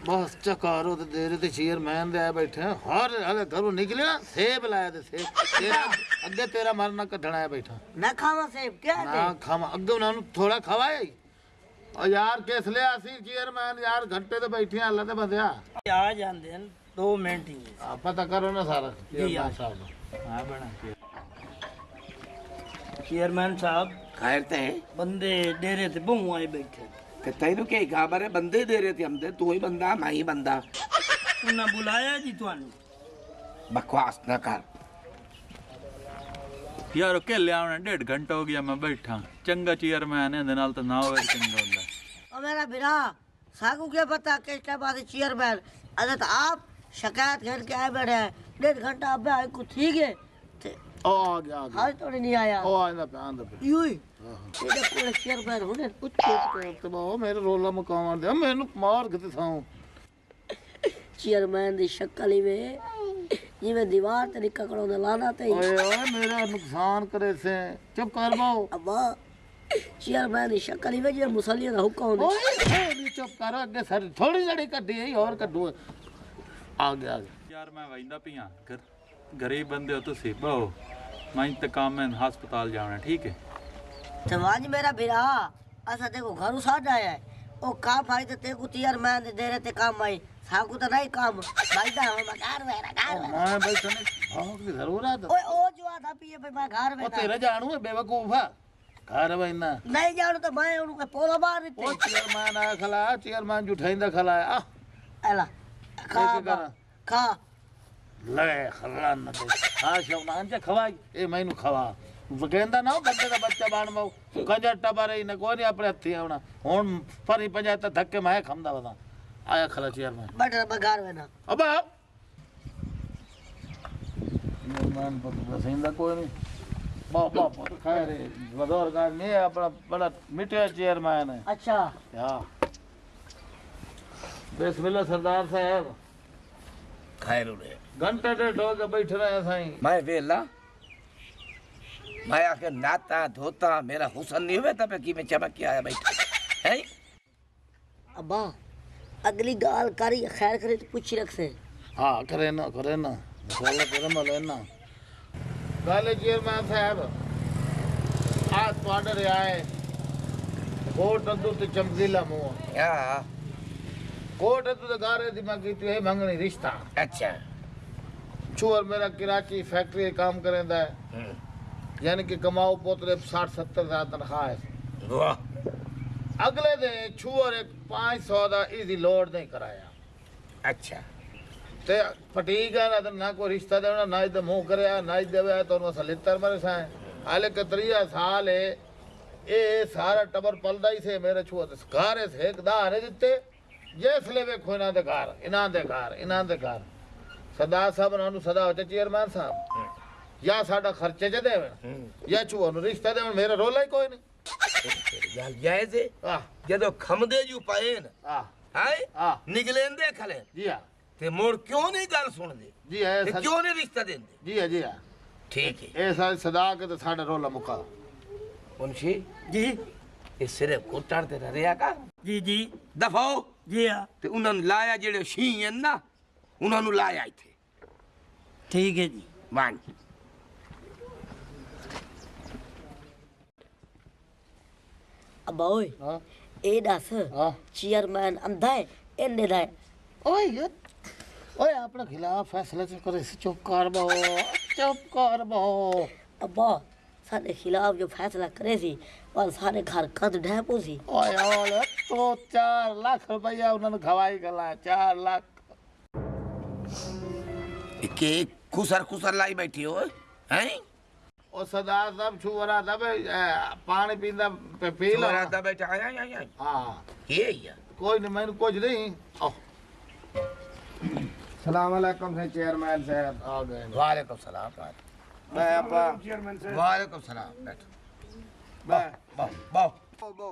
बस चकारो ते देरे ते चेयरमैन दे आए बैठे हैं हर हले घरों निकले ना सेब लाया ते सेब तेरा अगे तेरा मरना कढ़ना आया बैठा ना खावा सेब क्या ना दे खावा अगे उन्होंने थोड़ा खवाया और यार किस ले आसी चेयरमैन यार घंटे तो बैठे अल्लाह ते बंदिया आ जांदे हैं 2 मिनट ही पता करो ना सारा चेयरमैन साहब हां बना चेयरमैन साहब खैर ते बंदे डेरे ते बहु आए बैठे ते तैनू क्या खबर है बंदे दे रहे थे हम दे तू ही बंदा मैं ही बंदा उन्हें बुलाया जी तुहानू बकवास ना कर यार अकेले आने 1.5 घंटा हो गया मैं बैठा चंगा चेयरमैन है नाल तो ना होवे चंगा हुंदा ओ मेरा बिरा सागू क्या पता किसके पास चेयरमैन अरे तो आप शिकायत करके आए बैठे हैं 1.5 घंटा अब आए को ठीक है ओ आ गया आज तो नहीं आया ओ आंदा पे यूं ही तेरे कोल चेयरमैन होने कुछ तो वो मेरे रोला मकान दे मैनू मार के ते थाऊं चेयरमैन दी शक्ल ही वे जिवें दीवार ते निकलणो ने लाना ते ओए ओए मेरा नुकसान करे से चुप कर बाओ अब्बा चेयरमैन दी शक्ल ही वे जे मुसल्लियां दा हुक्म होंदा ओए नहीं चुप कर अगे सर थोड़ी जड़ी कड्डी है और कड्डू आ गया यार मैं वैंदा पिया गरीब बंदे हो तुसी बहु मैं तो काम है अस्पताल जाना ठीक है ते वाज मेरा बिरा असा देखो घर साड आया है ओ काम भाई ते तेको चेयरमैन दे रे ते काम आई साकू तो नहीं काम भाई दा मैं घर में मैं भाई तने भाग की जरूरत ओए ओ जो आधा पिए भाई मैं घर में ओ तेरा जानू है बेवकूफ है घर वैना नहीं जानू तो मैं उनको पोला मार ओ देते चेयरमैन आया खला चेयरमैन जुठाइंदा खला आ एला खा खा ले खला न दे आ शवनान जे खवाई ए मैनू खवा वगेंदा ना बंदे दा बच्चा बाण मो कंजर टबर ही न कोई नहीं अपने हथी आउना हुन फरी पंजायत धक्के मैं खमदा वदा आया खला चेयरमैन बट मैं घर में ना अब चेयरमैन पर रसिंदा कोई नहीं बाबा पर खैर वदौर का नहीं अपना बड़ा मिठा चेयरमैन है अच्छा हां बिस्मिल्लाह सरदार साहब खैर उड़े घंटे डेढ़ हो के बैठ रहे हैं साईं मैं वेला मैं आके नाता धोता मेरा हुसन नहीं हुआ तब कि मैं चमक के आया बैठा है अब्बा अगली गाल करी खैर करे तो पूछ रख से हाँ करे ना मसाला गरम हो लेना गाले चेयरमैन साहब आज ਤੁਹਾਡੇ ਆਏ ਕੋਟ ਅੱਦੂ ਤੇ ਚਮਕੀਲਾ ਮੂੰਹ या ਕੋਟ ਅੱਦੂ ਦੇ ਗਾਰੇ ਦੀ ਮੈਂ ਕੀਤੀ ਹੈ ਮੰਗਣੀ ਰਿਸ਼ਤਾ अच्छा छुअर मेरा कराची फैक्ट्री में काम करेंदा है यानी कि कमाओ पोतरे 60-70 हज़ार तनख्वाह है वाह अगले दिन छुअर एक 500 दा इजी लोड नहीं कराया अच्छा ते फटीक है ना कोई रिश्ता देना ना इधर मुंह करया ना इधर देवे तो उनको सलितर मरे साए हाले के 3 साल है ए सारा टबर पलदा ही से मेरे छुअर घरे से एक दारे दिते जैसले वेखो इना दे घर सरदार साहब उन्होंने सदा होते चेयरमैन साहब या साडा खर्चे च देवन या छुअर नु रिश्ता देवन मेरा रोला ही कोई नहीं यार जायज है आह जदों खमदे जू पाए न आह हाय आह निकलेंदे खले जी हाँ ते मोर क्यों नहीं गल सुन दे जी है ते क्यों नहीं रिश्ता देंदे जी हाँ ठीक है ए साल सदा के तो साडा रोला मुका मुंशी जी ये सिर्फ कोटार ते रिया का जी दफाओ जी हाँ ते उन्हां नु लाया जेड़े शी हैं ना उन्हां नु लाया इथे ठीक है जी मान अब्बा ओए हाँ ए दस हाँ चेयरमैन अंधा है एने दा है ओए यार ओए अपने खिलाफ फैसला तो करे चुप कर बो अब्बा सारे खिलाफ जो फैसला करे सी और सारे घर कंध ढह पोसी ओए ओले तो 4 लाख रुपया उन्होंने खवाई गला 4 लाख के खुसर खुसर लाई बैठी हो हैं ओ सरदार साहब छुअरा दबे पानी पींदा पे पी लो सुवरा दा बैठा आया आया हां ये या कोई नहीं मैंने कुछ नहीं ओ सलाम अलैकुम से चेयरमैन साहब आ गए वालेकुम सलाम मैं आपका वालेकुम सलाम बैठो मैं बहु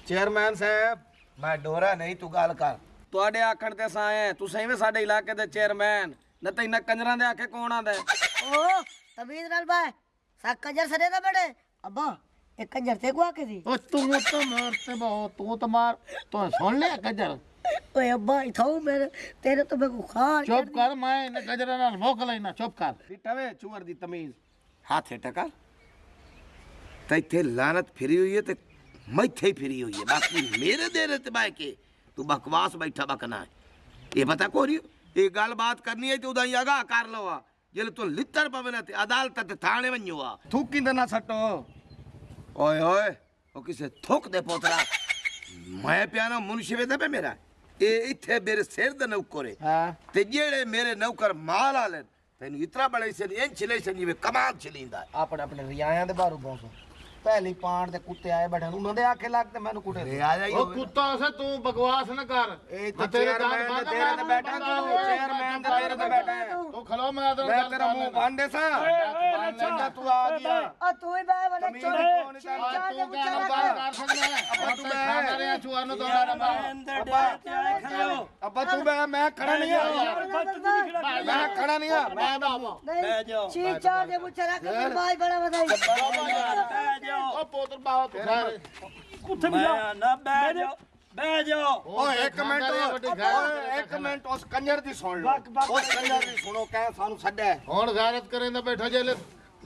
चेयरमैन साहब मैं डोरा नहीं तू गल कर ਤੁਹਾਡੇ ਆਖਣ ਤੇ ਸਾਂ ਆਏ ਤੁਸੀਂ ਵੀ ਸਾਡੇ ਇਲਾਕੇ ਦੇ ਚੇਅਰਮੈਨ ਨਾ ਤੇ ਇਹਨਾਂ ਕੰਜਰਾਂ ਦੇ ਆਖੇ ਕੌਣ ਆਂਦਾ ओ तमीज नाल बाय सा कंजर सरे ना बड़े अब्बा एक कंजर ते को आके दी ओ तू तो मारते बहुत तू तो मार तो सुन ले कजर ओए अब्बा इथाऊ मेरे तेरे तो मेरे को खार चुप कर मैं इन कंजरा नाल भोक लेना चुप कर ठवे चूअर दी तमीज हाथ टका तैथे लानत फिरी हुई है ते मैथे ही फिरी हुई है बाकी मेरे देर ते बाय के तू बकवास बैठा बकना है ये पता को रही ये गल बात करनी है तो उदाई आगा कर लो जेले तो लित्तर पवे ना ते अदालत ते थाने वन्यो आ थूकी ना सटो ओए ओए ओ किसे थूक दे पोतरा मैं प्याना मुंशी वे दे मेरा ए इथे मेरे सिर दे नौकरे हां ते जेड़े मेरे नौकर माल आले तेन इतना बड़े से इंच ले से जिवे कमाल चलींदा अपने अपने रियायां दे बारू पहुंचो पहली पान दे कुत्ते आए बैठे उन्हां दे आखे लाग ते मैनू कुटे रे आ जाई ओ कुत्ता से तू बकवास न कर ए तो चेयरमैन दे तेरे ते बैठा तू चेयरमैन दे तेरे ते बैठा है तू खलो मैं मैं तेरा मुंह बांधे सा लंडा तू आ गया ओ तू ही बे बड़े तमीज चोर कौन सा चार दे तू बुचा क्या रख कर सकदा है अब तू खाना रे चुआ न तोड़ा रे अब्बा तू मैं खड़ा नहीं है मैं खड़ा नहीं है मैं बाबा नहीं चीर चार दे बुचा रख के भाई बड़ा बताई ओ पोतर बाबा तू खैर ओए एक मिनट उस कंजर दी सुन लो उस कंजर दी सुनो कह सानू छड्डे ਹੁਣ ਗੈਰਤ ਕਰੇਂਦਾ ਬੈਠਾ ਜੇ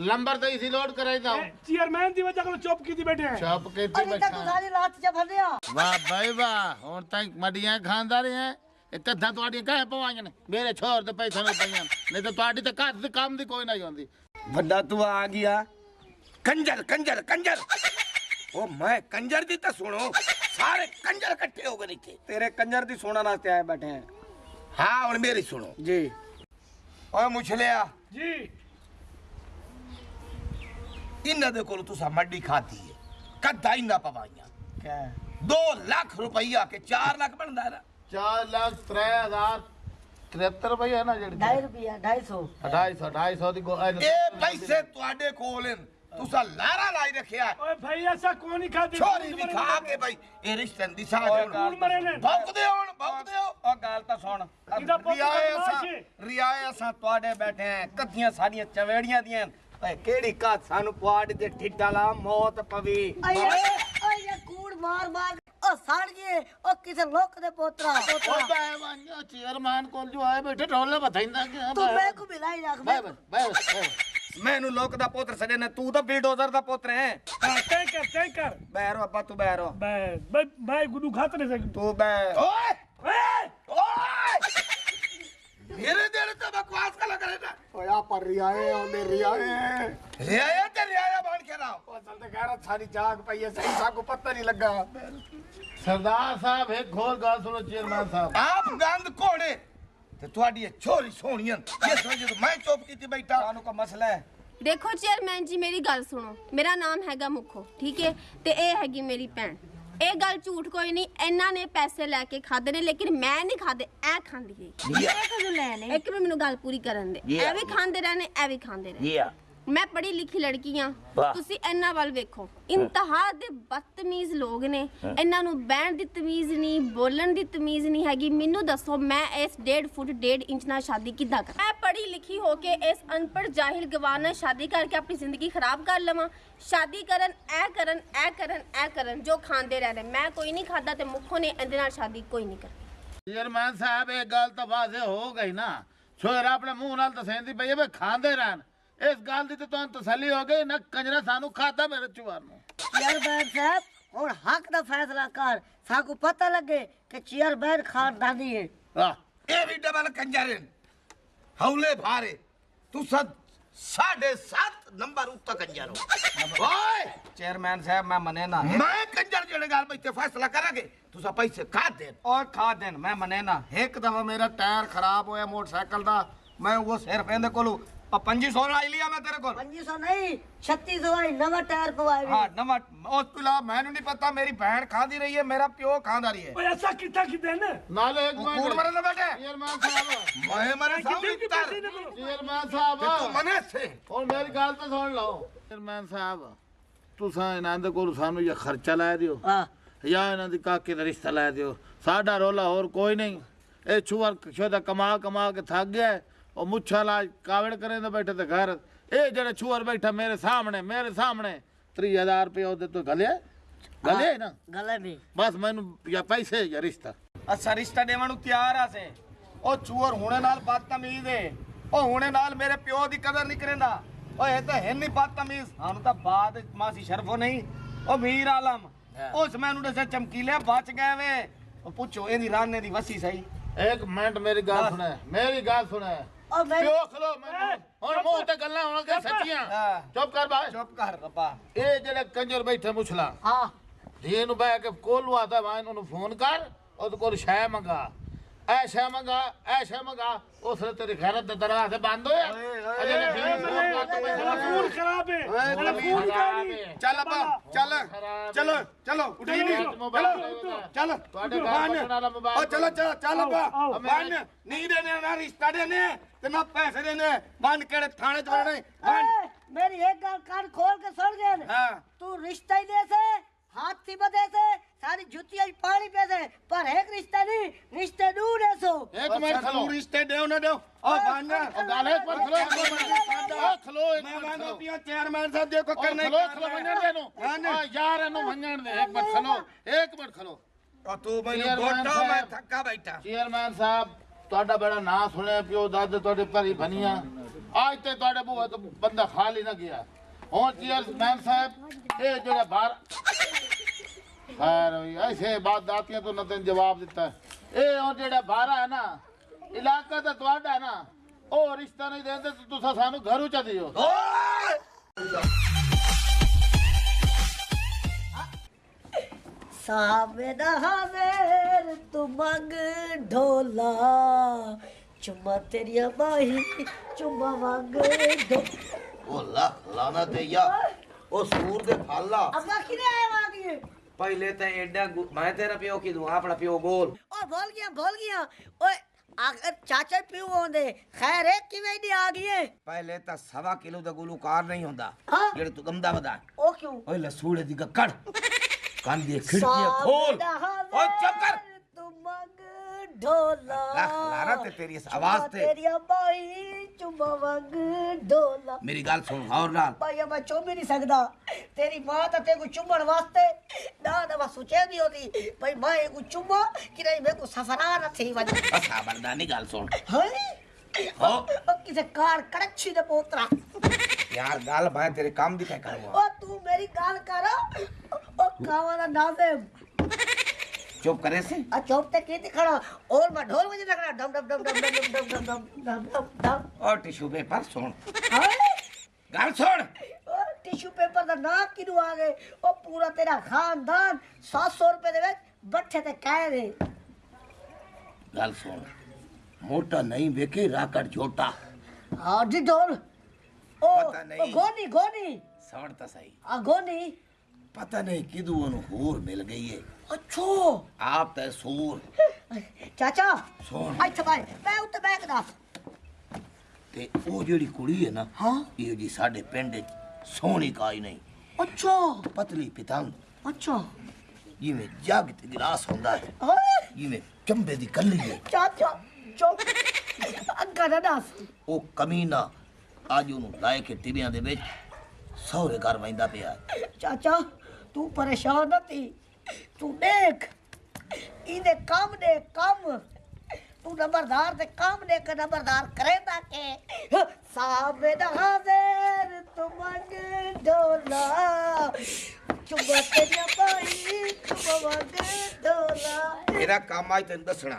ਲੰਬਰ ਤੇ ਇਸੀ ਲੋਡ ਕਰਾਈਦਾ चेयरमैन दी वजह को चुप की बैठे हैं ਚੁੱਪ ਕੀਤੀ अरे तक ਬੈਠਾ सारी रात जब भरिया ਵਾਹ ਬਾਈ ਵਾਹ ਹੁਣ ਤੱਕ ਮੱਡੀਆਂ ਖਾਂਦਾ ਰਹੇ ਇਹ ਕੱਧਾਂ ਤੁਹਾਡੀਆਂ ਕਾਹੇ ਪਵਾਈਆਂ ਨੇ ਮੇਰੇ ਛੋਰ ਦੇ ਪੈਸੇ ਨੂੰ ਪਈਆਂ ਨਹੀਂ ਤਾਂ ਤੁਹਾਡੀ ਤਾਂ ਘਰ ਦੇ ਕੰਮ ਦੀ ਕੋਈ ਨਹੀਂ ਹੁੰਦੀ ਵੱਡਾ ਤੂੰ ਆ ਗਿਆ कंजर कंजर कंजर ओ मैं कंजर दी तो सुनो सारे कंजर इकट्ठे हो गए थे तेरे कंजर दी सोना नास्ते आए बैठे हैं हाँ और मेरी सुनो जी ओए मुछलिया जी इन्ना दे कोल तुसा मड्डी खाती है कद्दा इन्ना पवाइयां क्या 2 लाख रुपया के 4 लाख बनदा है 4 ਲੱਖ 3073 ਰੁਪਏ ਨਾ ਜਿਹੜੀ 2.5 रुपया 250 250 ਦੀ ए पैसे ਤੁਹਾਡੇ ਕੋਲ ਹਨ तुसा लारा लाई रखिया है ओए भाई ऐसा कौन ही खाती छोरी भी खा के भाई ए रिश्ते दी सा कौन मरे ने भौंक दे ओ गाल ता सुन इदा पुੱਤ रियाए असा ਤੁਹਾਡੇ बैठे हैं कद्दियां साडियां चवेड़ियां दियां ਓਏ ਕਿਹੜੀ ਕਾ ਸਾਨੂੰ ਪੁਆੜ ਦੇ ਠਿੱਡਾ ਲਾ ਮੌਤ ਪਵੀ ये कूड़ मार मार ओ साड़ गए ओ किसे लोक दे पोतरा ਓ ਬਾਈ ਚੇਅਰਮੈਨ ਕੋਲ ਜੋ ਆਏ ਬੈਠੇ ਢੋਲੇ ਬਥਾਈਂਦਾ ਕਿ तू मैं को मिलाई रख ਬਾਈ ਬਾਈ मैनू लोक दा पोत्र सजे ने तू तो बिल्डोजर दा पोत्र है तय कर बैरो अब्बा तू बैरो भाई गुडू खाते नहीं सकते तू बै ओए ओए मेरे देर तो बकवास का लग रहा है ओया पर रियाए ओंदे रियाए रियाया ते रियाया बन के रहो ओ चल ते गैरत सारी जाग पई है सही सा को पता नहीं लगा ਸਰਦਾਰ ਸਾਹਿਬ ਇੱਕ ਹੋਰ ਗੱਲ ਸੁਣੋ ਚੇਅਰਮੈਨ ਸਾਹਿਬ आप गंद कोड़े ते ਤੁਹਾਡੀ ਛੋਰੀ ਸੋਹਣੀਆਂ ਇਹ ਸਮਝੋ ਮੈਂ ਚੁੱਪ ਕੀਤੀ ਬੈਠਾ ਸਾਨੂੰ ਕੋ ਮਸਲਾ ਹੈ ਦੇਖੋ ਚੇਅਰਮੈਨ ਜੀ ਮੇਰੀ ਗੱਲ ਸੁਣੋ ਮੇਰਾ ਨਾਮ ਹੈਗਾ ਮੁੱਖੋ ਠੀਕ ਹੈ ਤੇ ਇਹ ਹੈਗੀ ਮੇਰੀ ਭੈਣ ਇਹ ਗੱਲ ਝੂਠ ਕੋਈ ਨਹੀਂ ਇਹਨਾਂ ਨੇ ਪੈਸੇ ਲੈ ਕੇ ਖਾਦੇ ਨੇ ਲੇਕਿਨ ਮੈਂ ਨਹੀਂ ਖਾਦੇ ਐ ਖਾਂਦੀ ਗਈ ਇਹ ਕਦੋਂ ਲੈਣੇ ਇੱਕ ਮਿੰਟ ਮੈਨੂੰ ਗੱਲ ਪੂਰੀ ਕਰਨ ਦੇ ਐ ਵੀ ਖਾਂਦੇ ਰਹਿਣੇ ਐ ਵੀ ਖਾਂਦੇ ਰਹਿਣੇ ਮੈਂ ਪੜ੍ਹੀ ਲਿਖੀ ਲੜਕੀ ਆ ਤੁਸੀਂ ਇਹਨਾਂ ਵੱਲ ਵੇਖੋ ਇੰਤਹਾ ਦੇ ਬਦਤਮੀਜ਼ ਲੋਕ ਨੇ ਇਹਨਾਂ ਨੂੰ ਬਹਿਣ ਦੀ ਤਮੀਜ਼ ਨਹੀਂ ਬੋਲਣ ਦੀ ਤਮੀਜ਼ ਨਹੀਂ ਹੈਗੀ ਮੈਨੂੰ ਦੱਸੋ ਮੈਂ ਇਸ 1.5 ਫੁੱਟ 1.5 ਇੰਚ ਨਾਲ ਸ਼ਾਦੀ ਕਿੱਦਾਂ ਕਰਾਂ ਮੈਂ ਪੜ੍ਹੀ ਲਿਖੀ ਹੋ ਕੇ ਇਸ ਅਨਪੜ੍ਹ ਜਾਹਿਲ ਗਵਾਰ ਨਾਲ ਸ਼ਾਦੀ ਕਰਕੇ ਆਪਣੀ ਜ਼ਿੰਦਗੀ ਖਰਾਬ ਕਰ ਲਵਾਂ ਸ਼ਾਦੀ ਕਰਨ ਐ ਕਰਨ ਜੋ ਖਾਂਦੇ ਰਹਿੰਦੇ ਮੈਂ ਕੋਈ ਨਹੀਂ ਖਾਦਾ ਤੇ ਮੁੱਖੋਂ ਨੇ ਇਹਦੇ ਨਾਲ ਸ਼ਾਦੀ ਕੋਈ ਨਹੀਂ ਕਰਨੀ ਚੇਅਰਮੈਨ ਸਾਹਿਬ ਇਹ ਗੱਲ ਤਾਂ ਵਾਜ਼ੇ ਹੋ ਗਈ ਨਾ ਸ਼ੋਰ ਆਪਣੇ ਮੂੰਹ ਨਾਲ ਦੱਸੇਂਦੀ ਪਈ ਹੈ ਵੀ ਖਾਂਦੇ ਰਹਿਣ ਇਸ ਗੱਲ ਦੀ ਤੇ ਤੁਹਾਨੂੰ ਤਸੱਲੀ ਹੋ ਗਈ ਨਾ ਕੰਜਰਾ ਸਾਨੂੰ ਖਾਦਾ ਮੇਰੇ ਚੁਆਰ ਨੂੰ चेयरमैन साहब और हक दा फैसला कर साकू पता लगे कि चेयरमैन खानदानी है ਆਹ ਇਹ ਵੀ ਡਬਲ ਕੰਜਰ ਹੌਲੇ ਭਾਰੇ ਤੂੰ 7.5 ਨੰਬਰ ਉੱਤੇ ਕੰਜਰ ਹੋ ਓਏ चेयरमैन साहब मैं मने ना ਮੈਂ ਕੰਜਰ ਜਿਹੜੇ ਗੱਲ ਬਈ ਤੇ ਫੈਸਲਾ ਕਰਾਂਗੇ ਤੁਸੀਂ ਪੈਸੇ ਖਾ ਦੇ और खा देन मैं मने ना एक दफा मेरा टायर खराब होया मोटरसाइकिल दा मैं वो सिर पेंदे कोलू 2500 लाई लिया मैं तेरे को 2500 नहीं 3600 आई नवा टायर पवाए हाँ नवा उस पिला मैंने नहीं पता मेरी बहन खादी रही है मेरा प्यो खादा रही है ओए ऐसा कितना की देन ਨਾਲੇ ਇੱਕ कूड़ ਮਿੰਟ मरे ना बेटे ਚੇਅਰਮੈਨ ਸਾਹਿਬ मैं मरे साहब ਚੇਅਰਮੈਨ तू ਸਾਹਿਬ मने से ਹੁਣ ਮੇਰੀ ਗੱਲ ਤਾਂ ਸੁਣ ਲਓ ਚੇਅਰਮੈਨ ਸਾਹਿਬ ਤੁਸੀਂ ਇਹਨਾਂ ਦੇ ਕੋਲ ਸਾਨੂੰ ਇਹ ਖਰਚਾ ਲੈ ਦਿਓ हां ਜਾਂ ਇਹਨਾਂ ਦੀ ਕਾਕੇ ਦਾ ਰਿਸ਼ਤਾ ਲੈ ਦਿਓ ਸਾਡਾ ਰੋਲਾ ਹੋਰ ਕੋਈ ਨਹੀਂ ਇਹ ਛੁਅਰ ਸ਼ੋਦਾ ਕਮਾ ਕੇ ਥੱਕ ਗਿਆ ਹੈ। ਉਹ ਮੁੱਛਾਂ ਲਾ ਕਾਵੜ ਕਰੇ ਨਾ ਬੈਠੇ ਤੇ ਘਰ ਇਹ ਜਿਹੜੇ ਛੁਅਰ ਬੈਠਾ ਮੇਰੇ ਸਾਹਮਣੇ 30000 ਰੁਪਏ ਉਹਦੇ ਤੋਂ ਗਲਿਆ ਨਾ गले में ਬਸ ਮੈਨੂੰ ਜਾਂ ਪੈਸੇ ਜਾਂ ਰਿਸ਼ਤਾ ਅਸਾਂ ਰਿਸ਼ਤਾ ਦੇਵਣ ਨੂੰ ਤਿਆਰ ਆ ਸੇ ਉਹ ਚੂਰ ਹੁਣੇ ਨਾਲ ਬਦਤਮੀਜ਼ ਏ ਉਹ ਹੁਣੇ ਨਾਲ ਮੇਰੇ ਪਿਓ ਦੀ ਕਦਰ ਨਹੀਂ ਕਰੇਂਦਾ ਓਏ ਇਹ ਤਾਂ ਹੈ ਨਹੀਂ ਬਦਤਮੀਜ਼ ਸਾਨੂੰ ਤਾਂ ਬਾਦ ਮਾਸੀ ਸ਼ਰਫੋ ਨਹੀਂ ਉਹ ਮੀਰ ਆਲਮ ਉਸ ਮੈਨੂੰ ਦੱਸਿਆ ਚਮਕੀਲੇ ਬਚ ਗਏ ਵੇ ਉਹ ਪੁੱਛੋ ਇਹਦੀ ਰਾਨੇ ਦੀ ਵਸੀ ਸਹੀ एक मिनट मेरी गल सुने मेरी गल सुने और मैं प्यो खलो मैं हुन मुंह ते गल्लां होण के सच्चियां चुप कर भाई ਚੁੱਪ ਕਰ ਰੱਬਾ ए जेड़े कंजर बैठे मुछला हाँ धी नु बह के कोलू आता मैं इन्होंने फोन कर ओदे कोल शै मंगा ऐ शै मंगा उसने तेरी गैरत दे दरवाजे बंद होया अजे ने धी नु फोन कर तो पैसा खून खराब है ਓਏ खून काली ਚੱਲ ਅੱਬਾ ਚੱਲ ਚਲੋ ਚਲੋ ਉਠੀ ਨਹੀਂ ਚੱਲ ਤੁਹਾਡੇ ਘਰ ਪਟਣ ਵਾਲਾ ਮੋਬਾਈਲ ਓ ਚਲੋ ਚੱਲ ਅੱਬਾ ਆਓ। ਬੰਨ ਨਹੀਂ ਦੇਣੇ ਨਾ ਰਿਸ਼ਤਾ ਦੇਣੇ ਤੇ ਨਾ ਪੈਸੇ ਦੇਣੇ ਬੰਨ ਕਿਹੜੇ ਥਾਣੇ ਚ ਵੜਨੇ ਬੰਨ ए, मेरी एक गल कान खोल के सुन गए हाँ। तू रिश्ता ही दे से हाथ थी बदे से सारी जुतियां पानी पे से पर एक रिश्ता नहीं रिश्ते दू दे सो एक मिनट खलो ਰਿਸ਼ਤੇ ਦਿਓ ਨਾ ਦਿਓ ਓ ਬੰਨ गाल एक मिनट खलो खलो एक ਮੈਂ मिनट ਮੰਨਦਾ खलो ਪਿਆ ਚੇਅਰਮੈਨ ਸਾਹਿਬ ਦੇ ਕੋ ਕਰਨੇ खलो मंगण दे नु यार नु मंगण दे एक मिनट खलो ਓ ਤੂੰ ਮੈਨੂੰ ਚੇਅਰਮੈਨ ਗੋਟਾ ਮੈਂ ਸਾਹਿਬ। ਥੱਕਾ ਬੈਠਾ ਚੇਅਰਮੈਨ ਸਾਹਿਬ ਤੁਹਾਡਾ ਬੜਾ ਨਾਂ ਸੁਣਿਆ ਪਿਓ ਦਾਦੇ ਤੁਹਾਡੇ ਭਰੀ ਬਨੀਆਂ ਅੱਜ ਤੇ ਤੁਹਾਡੇ ਬੂਹੇ ਤੋਂ ਬੰਦਾ ਖਾਲੀ ਨਾ ਗਿਆ ਹੁਣ ਚੇਅਰਮੈਨ ਸਾਹਿਬ ਇਹ ਜਿਹੜਾ ਬਾਹਰ ਖੈਰ ਹੋਈ ਐਸੇ ਬਾਤ ਦਾਤੀਆਂ ਤੋਂ ਨਾ ਤੈਨੂੰ ਜਵਾਬ ਦਿੱਤਾ ਇਹ ਹੁਣ ਜਿਹੜਾ ਬਾਹਰ ਹੈ ਨਾ ਇਲਾਕਾ ਤਾਂ ਤੁਹਾਡਾ ਹੈ ਨਾ ਉਹ ਰਿਸ਼ਤਾ ਨਹੀਂ ਦਿੰਦੇ ਤੇ ਤੁਸੀਂ ਸਾਨੂੰ ਘਰੋਂ ਚ ਦਿਓ सावेदा हावेर तू मंग ढोला चुम्मा तेरिया बाही चुम्मा मंग ढो ਉਹ ਲੱਖ ਲਾਣਾ ਤੇ ਯਾ ਉਹ ਸੂਰ ਦੇ ਫਾਲਾ अगा किने आए मांगी ਪਹਿਲੇ ਤਾਂ ਐਡਾ ਮੈਂ ਤੇਰਾ ਪਿਓ ਕੀ ਦੂੰ ਆਪਣਾ ਪਿਓ ਬੋਲ ओ भूल गया ओए अगर चाचा पियो होंदे खैर है किवें दी आ गई है ਪਹਿਲੇ ਤਾਂ 1.5 ਕਿਲੋ ਦਾ ਗੁਲੂਕਾਰ ਨਹੀਂ ਹੁੰਦਾ हाँ ਜਿਹੜੇ ਤੂੰ ਗੰਦਾ ਵਧਾ ओ क्यों ਓਏ ਲਸੂੜੇ ਦੀ ਗੱਕੜ ਕੰਨ ਦੀ ਖਿੜਕੀਆਂ ਖੋਲ ਓਏ ਚੁੱਪ ਕਰ तू मंग ढोला ਲਾਰਾ ਤੇ ਤੇਰੀ ਇਸ ਆਵਾਜ਼ ਤੇ तेरिया बाही चुम्मा मंग ढोला ਮੇਰੀ ਗੱਲ ਸੁਣ ਗੌਰ ਨਾਲ भाई मैं चुम ही नहीं सकता तेरी मां तो तेरे को चुम्बन वास्ते ना दवा सोचे भी होती भाई मैं को चुम्बो कि नहीं मेरे को सफरा न थी वजह ਅਸਾ ਬੰਦਾ ਨਹੀਂ ਗੱਲ ਸੁਣ हाय हो किसे कार कड़छी दे पोतरा ਯਾਰ ਗੱਲ ਮੈਂ ਤੇਰੇ ਕੰਮ ਦੀ ਕਹਿ ਕਰੂੰਗਾ ओ तू मेरी गाल कर ओ कावाना नाज़िम ਚੁੱਪ ਕਰੇ ਸੇ आ चौक ते की खड़ा और मैं ढोल बजे लगना डम डम डम डम डम डम डम डम डम डम डम ਓ ਟਿਸ਼ੂ ਪੇਪਰ ਸੁਣ हाय ਗੱਲ ਸੁਣ ओ टिश्यू पेपर दा ना किनु आ गए ओ पूरा तेरा खानदान 700 रुपए दे विच बैठे ते कह दे ਗੱਲ ਸੁਣ ਮੋਟਾ ਨਹੀਂ ਵੇਖੇ ਰਾਕੜ ਛੋਟਾ हाँ जी ढोल ओ पता नहीं। ओ गोनी गोनी ਸੁਣ ਤਾਂ ਸਹੀ आ गोनी ਪਤਾ ਨਹੀਂ ਕਿਦੋਂ ਉਹਨੂੰ ਹੋਰ ਮਿਲ ਗਈ ਏ अच्छो ਆਪ ਤੇ ਸੂਰ चाचा ਸੁਣ अच्छा भाई मैं उत्ते बैठ दा ਤੇ ਉਹ ਜਿਹੜੀ ਕੁੜੀ ਹੈ ਨਾ हाँ ਇਹ ਜੀ ਸਾਡੇ ਪਿੰਡ ਚ ਸੋਹਣੀ ਕਾਈ ਨਹੀਂ अच्छा ਪਤਲੀ ਪਤੰਗ अच्छा ਜਿਵੇਂ ਜੱਗ ਤੇ ਗਿਲਾਸ ਹੁੰਦਾ ਹੈ हाय ਜਿਵੇਂ ਚੰਬੇ ਦੀ ਕੱਲੀ ਹੈ चाचा चुप अग्गा ना दस ਉਹ ਕਮੀਨਾ ਅੱਜ ਉਹਨੂੰ ਲਾਇ ਕੇ ਟਿਬਿਆਂ ਦੇ ਵਿੱਚ ਸਹੁਰੇ ਘਰ ਵੈਂਦਾ ਪਿਆ ਹੈ। चाचा तू परेशान न थी तू देख इने काम दे काम तू नंबरदार दे काम दे के नंबरदार करेंदा के सामने दा हाजिर तू मंग ढोला चुम्मा तेरी बाई चुम्मा मंग ढोला ਮੇਰਾ ਕੰਮ ਅੱਜ ਤੈਨੂੰ ਦੱਸਣਾ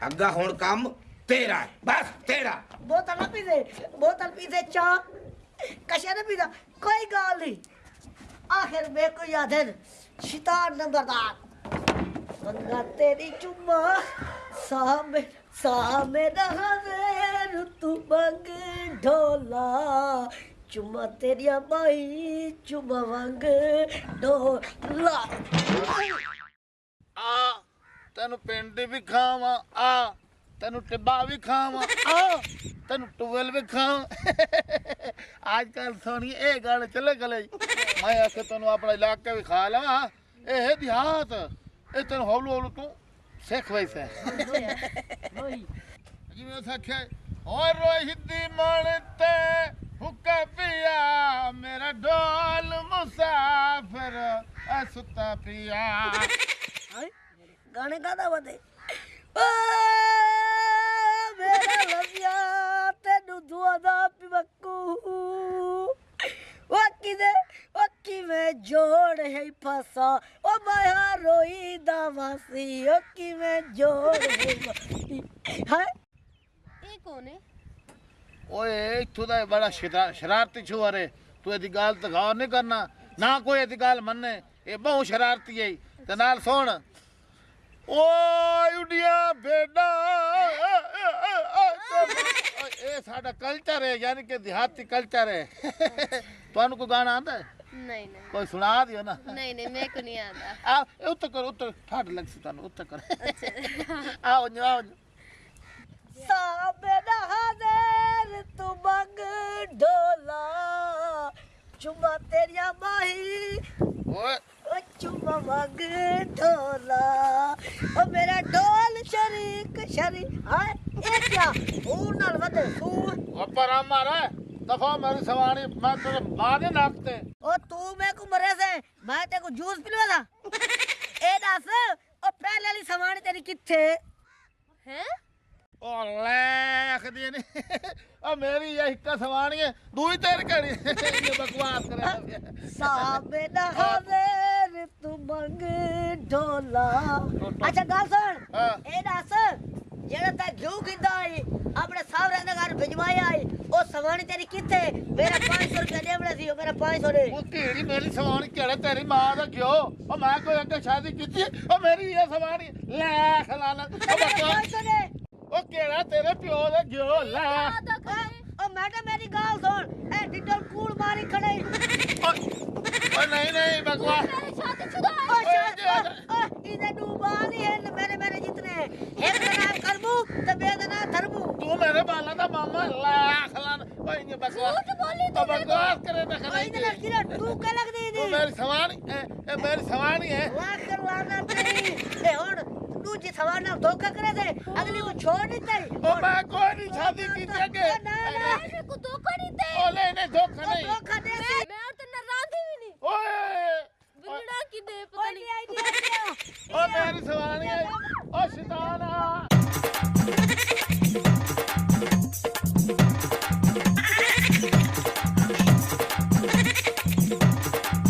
ਅੱਗਾ ਹੁਣ ਕੰਮ ਤੇਰਾ ਹੈ, ਬਸ ਤੇਰਾ बोतल पी दे चा कशा ने पीदा कोई गाल नहीं आखिर मेरे को याद है शैतान नंबरदार मंगा तेरी चुम्मा सामे नहाज़ेर तू मंग ढोला चुम्मा तेरी माई चुम्मा मंग ढोला ਆ ਤੈਨੂੰ ਪਿੰਡ ਵੀ ਖਾਵਾਂ ਆ ਤੈਨੂੰ ਟਿੱਬਾ ਵੀ ਖਾਵਾਂ ਆ ਤੈਨੂੰ ਟੂਵਲ ਵੀ ਖਾਵਾਂ ਅੱਜ ਕੱਲ ਸੋਣੀ ਇਹ ਗੱਲ ਚੱਲੇ ਗਲੇ ਮੈਂ ਆਖੇ ਤੈਨੂੰ ਆਪਣਾ ਇਲਾਕਾ ਵੀ ਖਾ ਲਵਾਂ ਇਹ ਦਿਹਾਤ ਇਹ ਤੈਨੂੰ ਹੌਲੂ ਹੌਲੂ ਤੂੰ ਸਿੱਖ ਵੈਸੇ ਜਿਵੇਂ ਉਸ ਆਖਿਆ ਓਏ ਰੋਹਿਤੀ ਮਣ ਤੇ ਹੁੱਕਾ ਪਿਆ ਮੇਰਾ ਢੋਲ ਮੁਸਾਫਿਰ ਸੁੱਤਾ ਪਿਆ गाने गाना बंदे जोड़ हाय ਇਹ ਕੌਣ ਹੈ ਓਏ ਇੱਥੋਂ ਦਾ ਬੜਾ ਸ਼ਰਾਰਤੀ ਛੂਆ ਰੇ ਤੂੰ ਇਹਦੀ ਗੱਲ ਤੇ ਗੌਰ ਨਹੀਂ ਕਰਨਾ ਨਾ ਕੋਈ ਇਹਦੀ ਗੱਲ ਮੰਨੇ ਇਹ ਬਹੁਤ ਸ਼ਰਾਰਤੀ ਹੈ ਤੇ ਨਾਲ ਸੁਣ ਓਏ ਉਡੀਆਂ ਬੇਡਾ ਇਹ ਸਾਡਾ ਕਲਚਰ ਹੈ ਯਾਨੀ ਕਿ ਦਿਹਾਤੀ ਕਲਚਰ ਹੈ ਤੁਹਾਨੂੰ ਕੋਈ ਗਾਣਾ ਆਂਦਾ ਹੈ ਨਹੀਂ ਨਹੀਂ ਕੋਈ ਸੁਣਾ ਦਿਓ ਨਾ ਨਹੀਂ ਨਹੀਂ ਮੇਰੇ ਕੋ ਨਹੀਂ ਆਉਂਦਾ ਆ ਉੱਤੇ ਕਰੋ ਉੱਤੇ ਠਾੜ ਲੱਗ ਸੀ ਤੁਹਾਨੂੰ ਉੱਤੇ ਕਰੋ ਆਓ ਜੀ ਆਓ साबेदा हाज़िर तू मंग ढोला चुम्मा तेरिया माही ਓਏ ओ चुम्मा मंग ढोला ओ मेरा ढोल शरीक हाय ये क्या सूर नाल वदे सूर ਓ ਪਰਾ ਮਾਰਾ ਦਫਾ ਮੇਰੀ ਸਵਾਣੀ ਮੈਂ ਤੇਰੇ ਬਾਦੇ ਨਾਕਤੇ ओ तू मैं को मरे से मैं ते को जूस पिलवा था ए दस ओ पहले वाली सवानी तेरी किथे ਹੈ ਓ ਲੈ ਆਖਦੀ ਨਹੀਂ ਓ ਮੇਰੀ ਇਹ ਇੱਕ ਸਵਾਣੀ ਹੈ ਦੂਈ ਤੇਰੀ ਕਿਹੜੀ ਇਹ ਬਕਵਾਸ ਕਰਿਆ साबेदा हाज़िर तू मंग ढोला अच्छा गल सुन हाँ। ए दस जेड़ा ता घिऊ खिंदा आई अपने सावरे दे घर भिजवाया आई ओ सवानी तेरी किथे मेरा 500 रुपया देवड़ा सी ओ मेरा 500 दे ਉਹ ਕਿਹੜੀ ਮੇਰੀ ਸਵਾਣੀ ਕਿਹੜਾ ਤੇਰੀ ਮਾਂ ਦਾ ਗਿਓ ਉਹ ਮੈਂ ਕੋਈ ਅੱਗੇ ਸ਼ਾਦੀ ਕੀਤੀ ਹੈ? ਉਹ ਮੇਰੀ ਇਹ ਸਵਾਣੀ ਲੈ ਖਲਾਣਾ ਉਹ ਬਕਵਾਸ 500 दे ਉਹ ਕਿਹੜਾ ਤੇਰੇ ਪਿਓ ਦਾ ਗਿਓ ਲੈ ओ मैडम मेरी गल सुन ए डिडल कूड़ मारी खड़े ਓ ਨਹੀਂ ਬਕਵਾਸ ओ इधर डूबा नहीं है मेरे जितने एक का नाम करबू ते बे का नाम धरबू ਤੂੰ ਮੇਰੇ ਬਾਲਾਂ ਦਾ ਮਾਮਾ ਲੈ ਖਲਾਣਾ ਓਏ ਇਹ ਬਕਵਾਸ ਉਹ ਬਕਵਾਸ करे ना ओ करे इधर लड़की ना तू क्या लग दी ਉਹ ਮੇਰੀ ਸਵਾਣੀ ਇਹ ਮੇਰੀ ਸਵਾਣੀ ਹੈ लाख लाना नहीं ए हुन दूजी सवार नाल धोखा करे दे अगली को छोड़ नहीं दे ਉਹ ਮੈਂ ਕੋਈ ਨਹੀਂ ਸ਼ਾਦੀ ਕੀਤੀ ਅੱਗੇ ना ना ਮੇਰੇ ਕੋ ਧੋਖਾ ਨਹੀਂ ਦੇ ਉਹ ਨਹੀਂ ਧੋਖਾ ਨਹੀਂ धोखा दे ਮੈਂ ਤੇ ਨਾਰਾਜ਼ੀ ਵੀ ਨਹੀਂ ਓਏ ਬਿਗੜਾ ਕੀ ਦੇ ਪਤਾ कोई ਨਹੀਂ नहीं आईडिया ਉਹ ਮੇਰੀ ਸਵਾਣੀ ਹੈ ਉਹ ਸ਼ੈਤਾਨਾ